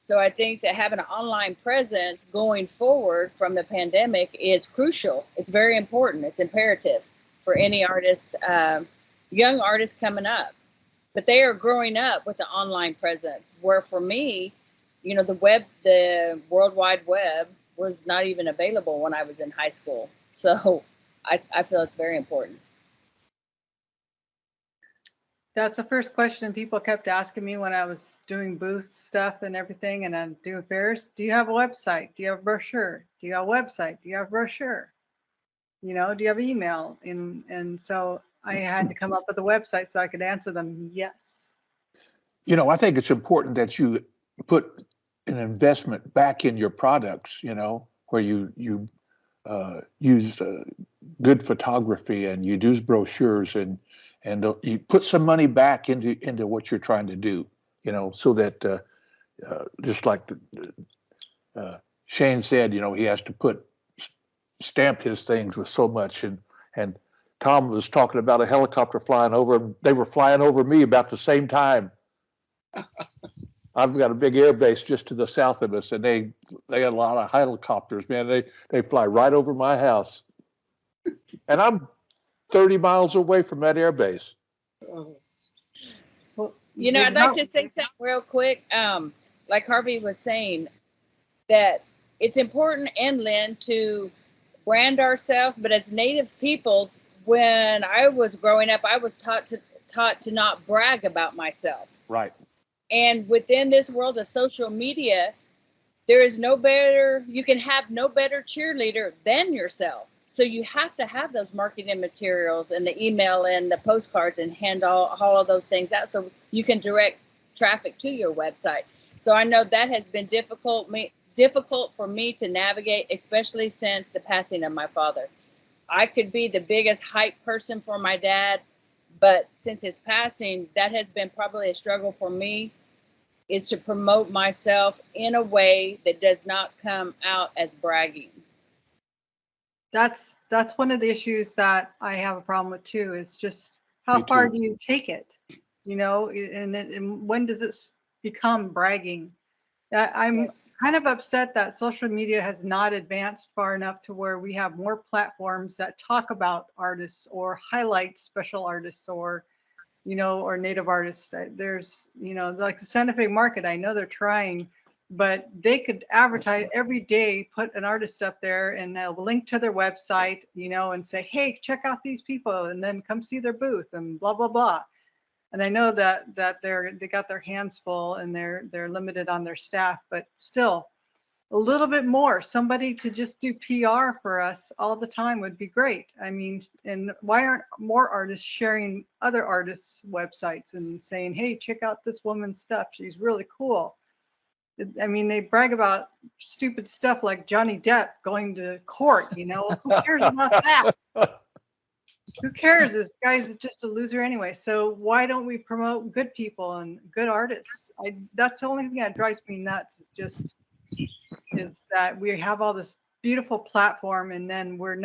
So I think that having an online presence going forward from the pandemic is crucial. It's very important. It's imperative for any artist, young artists coming up. But they are growing up with the online presence, where for me, the World Wide Web was not even available when I was in high school. So I feel it's very important. That's the first question people kept asking me when I was doing booth stuff and everything, and I'm doing fairs. Do you have a website? Do you have a brochure? Do you have a website? Do you have a brochure? Do you have email? And so I had to come up with a website so I could answer them yes. I think it's important that you put an investment back in your products, where you use good photography and you do brochures and you put some money back into what you're trying to do, so that just like Shane said, he has to stamp his things with so much, and Tom was talking about a helicopter flying over him. They were flying over me about the same time. I've got a big air base just to the south of us, and they got a lot of helicopters, man. They fly right over my house. And I'm 30 miles away from that air base. Well, I'd like to say something real quick. Like Harvey was saying, that it's important, and Lynn, to brand ourselves. But as Native peoples, when I was growing up, I was taught to not brag about myself. Right. And within this world of social media, you can have no better cheerleader than yourself. So you have to have those marketing materials and the email and the postcards and hand all of those things out so you can direct traffic to your website. So I know that has been difficult for me to navigate, especially since the passing of my father. I could be the biggest hype person for my dad, but since his passing, that has been probably a struggle for me, is to promote myself in a way that does not come out as bragging. That's one of the issues that I have a problem with too. It's just how far do you take it? And when does it become bragging? I'm kind of upset that social media has not advanced far enough to where we have more platforms that talk about artists or highlight special artists or Native artists. There's, like the Santa Fe market, I know they're trying, but they could advertise every day, put an artist up there and they'll link to their website, and say, hey, check out these people and then come see their booth and blah, blah, blah. And I know that they got their hands full and they're limited on their staff, but still a little bit more, somebody to just do PR for us all the time would be great. I mean, and why aren't more artists sharing other artists' websites and saying, hey, check out this woman's stuff. She's really cool. I mean, they brag about stupid stuff like Johnny Depp going to court, who cares about that? Who cares? This guy's just a loser anyway. So why don't we promote good people and good artists? That's the only thing that drives me nuts is that we have all this beautiful platform and then we're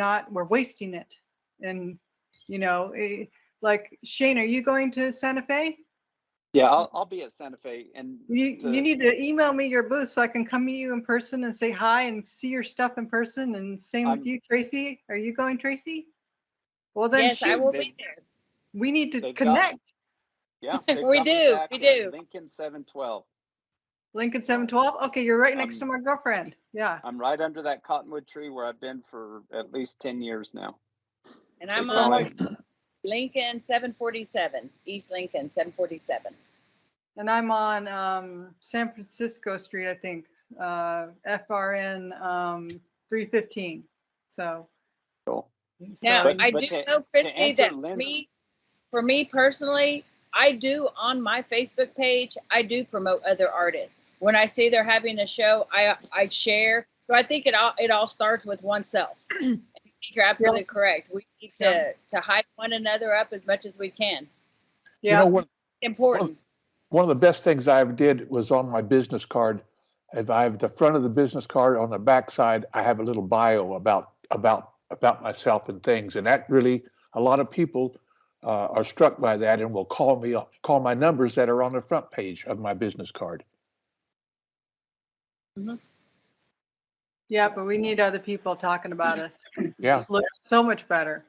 wasting it. And, like Shane, are you going to Santa Fe? Yeah, I'll be at Santa Fe. And you need to email me your booth so I can come meet you in person and say hi and see your stuff in person. And same with you, Tracy. Are you going, Tracy? Well, then yes, I will be there. We need to connect. Yeah, we do. Lincoln 712. Lincoln 712. Okay, you're right next to my girlfriend. Yeah. I'm right under that cottonwood tree where I've been for at least 10 years now. And I'm on Lincoln 747, East Lincoln 747. And I'm on San Francisco Street, I think, FRN 315. So. Cool. Now, I do know, Christy, that for me personally, I do on my Facebook page, I do promote other artists. When I see they're having a show, I share. So I think it all starts with oneself. You're absolutely correct. We need to hype one another up as much as we can. You know what? Important. One of the best things I ever did was on my business card. If I have the front of the business card, on the back side, I have a little bio about myself and things. And that really, a lot of people are struck by that and will call my numbers that are on the front page of my business card. Mm-hmm. Yeah, but we need other people talking about us. Yeah. It looks so much better.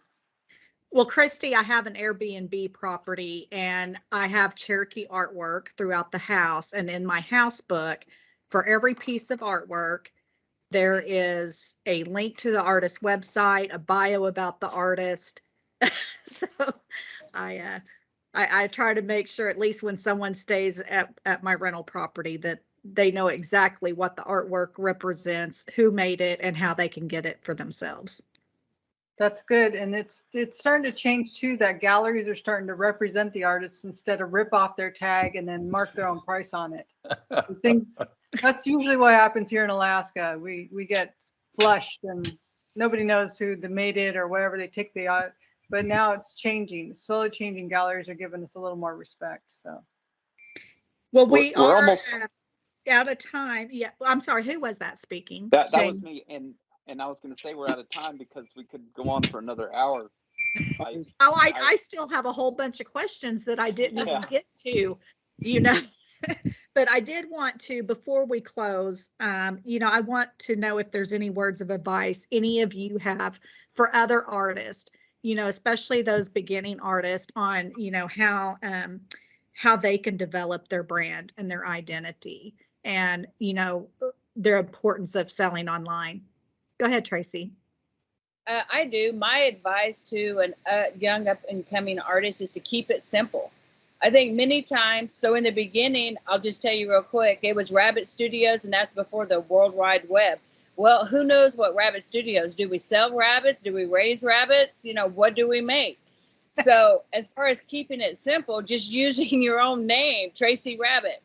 Well, Christy, I have an Airbnb property and I have Cherokee artwork throughout the house. And in my house book, for every piece of artwork, there is a link to the artist's website, a bio about the artist. So I try to make sure, at least when someone stays at my rental property, that they know exactly what the artwork represents, who made it, and how they can get it for themselves. That's good. And it's starting to change too, that galleries are starting to represent the artists instead of rip off their tag and then mark their own price on it. That's usually what happens here in Alaska. We get flushed and nobody knows who made it or whatever they take the art. But now it's changing. Slowly changing. Galleries are giving us a little more respect. So, well, we're are almost out of time. Yeah, I'm sorry. Who was that speaking? that was me, and I was going to say we're out of time because we could go on for another hour. I still have a whole bunch of questions that I didn't even get to, but I did want to, before we close, I want to know if there's any words of advice any of you have for other artists, especially those beginning artists on, how they can develop their brand and their identity and, their importance of selling online. Go ahead, Tracy. I do. My advice to a young up and coming artist is to keep it simple. I think many times, so in the beginning, I'll just tell you real quick, it was Rabbit Studios, and that's before the World Wide Web. Well, who knows what Rabbit Studios? Do we sell rabbits? Do we raise rabbits? What do we make? So as far as keeping it simple, just using your own name, Tracy Rabbit.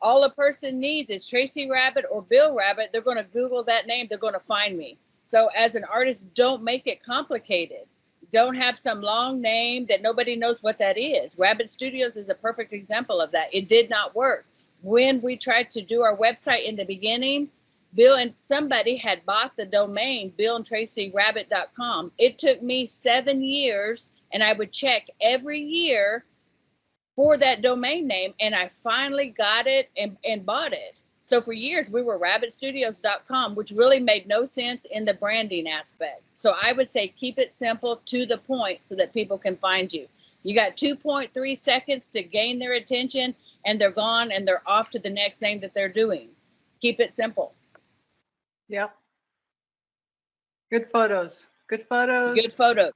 All a person needs is Tracy Rabbit or Bill Rabbit. They're going to Google that name. They're going to find me. So as an artist, don't make it complicated. Don't have some long name that nobody knows what that is. Rabbit Studios is a perfect example of that. It did not work. When we tried to do our website in the beginning, Bill and somebody had bought the domain billandtracyrabbit.com. It took me 7 years, and I would check every year for that domain name, and I finally got it and bought it. So for years we were rabbitstudios.com, which really made no sense in the branding aspect. So I would say keep it simple, to the point, so that people can find you. You got 2.3 seconds to gain their attention, and they're gone and they're off to the next thing that they're doing. Keep it simple. Yep. Good photos. Good photos. Good photos.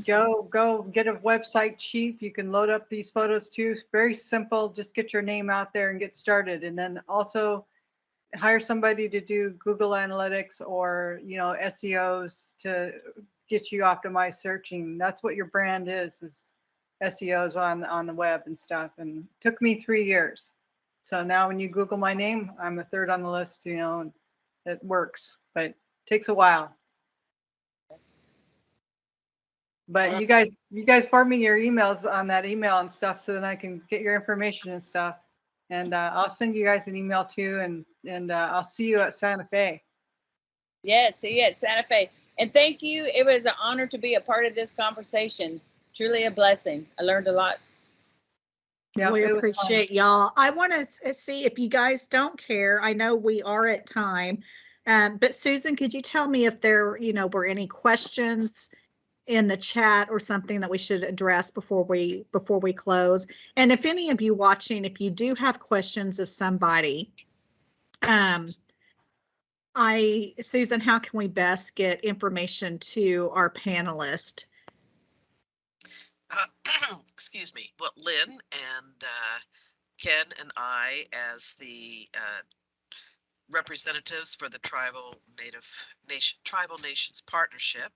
Go get a website cheap. You can load up these photos too. It's very simple. Just get your name out there and get started. And then also hire somebody to do Google Analytics or, SEOs to get you optimized searching. That's what your brand is SEOs on the web and stuff. And it took me 3 years. So now when you Google my name, I'm the third on the list, and it works, but it takes a while. Yes. But you guys forward me your emails on that email and stuff so that I can get your information and stuff. And I'll send you guys an email too. And I'll see you at Santa Fe. Yes, see you at Santa Fe. And thank you. It was an honor to be a part of this conversation. Truly a blessing. I learned a lot. Yeah, we appreciate y'all. I want to see if you guys don't care. I know we are at time. But Susan, could you tell me if there, were any questions in the chat or something that we should address before we close? And if any of you watching, if you do have questions of somebody, Susan, how can we best get information to our panelist? Excuse me. Well, Lynn and Ken and I, as the representatives for the Tribal Nations Partnership,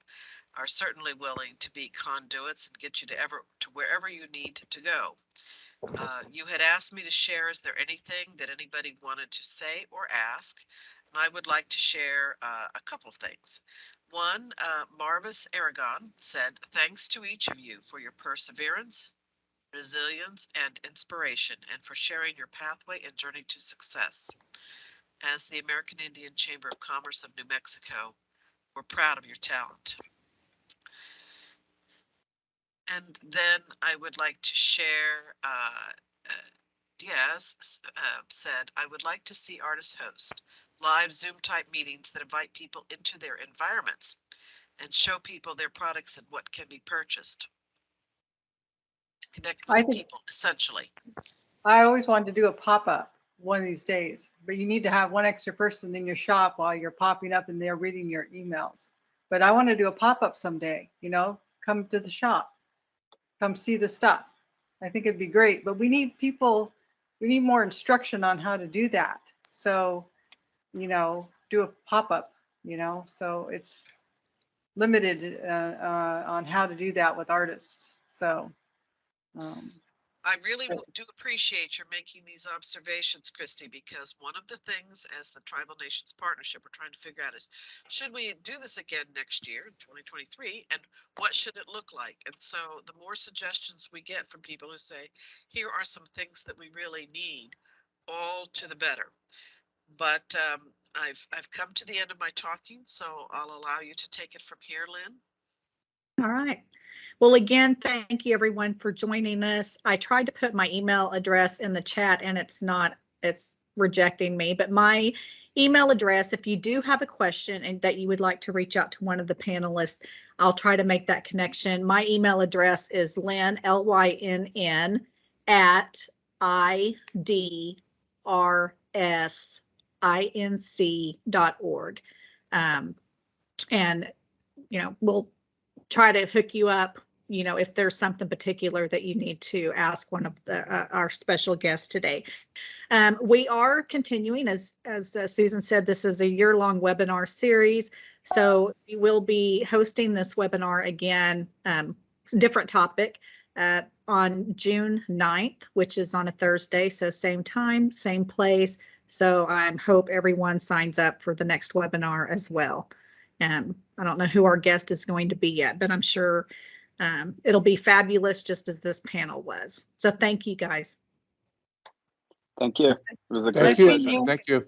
are certainly willing to be conduits and get you to wherever you need to go. You had asked me to share, is there anything that anybody wanted to say or ask? And I would like to share a couple of things. One, Marvis Aragon said, thanks to each of you for your perseverance, resilience, and inspiration, and for sharing your pathway and journey to success. As the American Indian Chamber of Commerce of New Mexico, we're proud of your talent. And then I would like to share, Diaz said, I would like to see artists host live Zoom type meetings that invite people into their environments and show people their products and what can be purchased. Connect with people, essentially. I always wanted to do a pop-up one of these days, but you need to have one extra person in your shop while you're popping up and they're reading your emails. But I want to do a pop-up someday, you know, come to the shop, come see the stuff. I think it'd be great, but we need people, we need more instruction on how to do that. So, you know, do a pop-up, you know, so it's limited on how to do that with artists. So, I really do appreciate your making these observations, Christy, because one of the things as the Tribal Nations Partnership we're trying to figure out is, should we do this again next year, 2023, and what should it look like? And so the more suggestions we get from people who say, here are some things that we really need, all to the better. But I've come to the end of my talking, so I'll allow you to take it from here, Lynn. All right. Well, again, thank you everyone for joining us. I tried to put my email address in the chat and it's rejecting me, but my email address, if you do have a question and that you would like to reach out to one of the panelists, I'll try to make that connection. My email address is Lynn, LYNN, at idrsinc.org. And, you know, we'll try to hook you up, you know, if there's something particular that you need to ask one of our special guests today. We are continuing, as Susan said, this is a year-long webinar series. So we will be hosting this webinar again, different topic, on June 9th, which is on a Thursday. So same time, same place. So I hope everyone signs up for the next webinar as well. I don't know who our guest is going to be yet, but I'm sure it'll be fabulous, just as this panel was. So thank you, guys. Thank you. It was a Thank great you. pleasure. Thank you.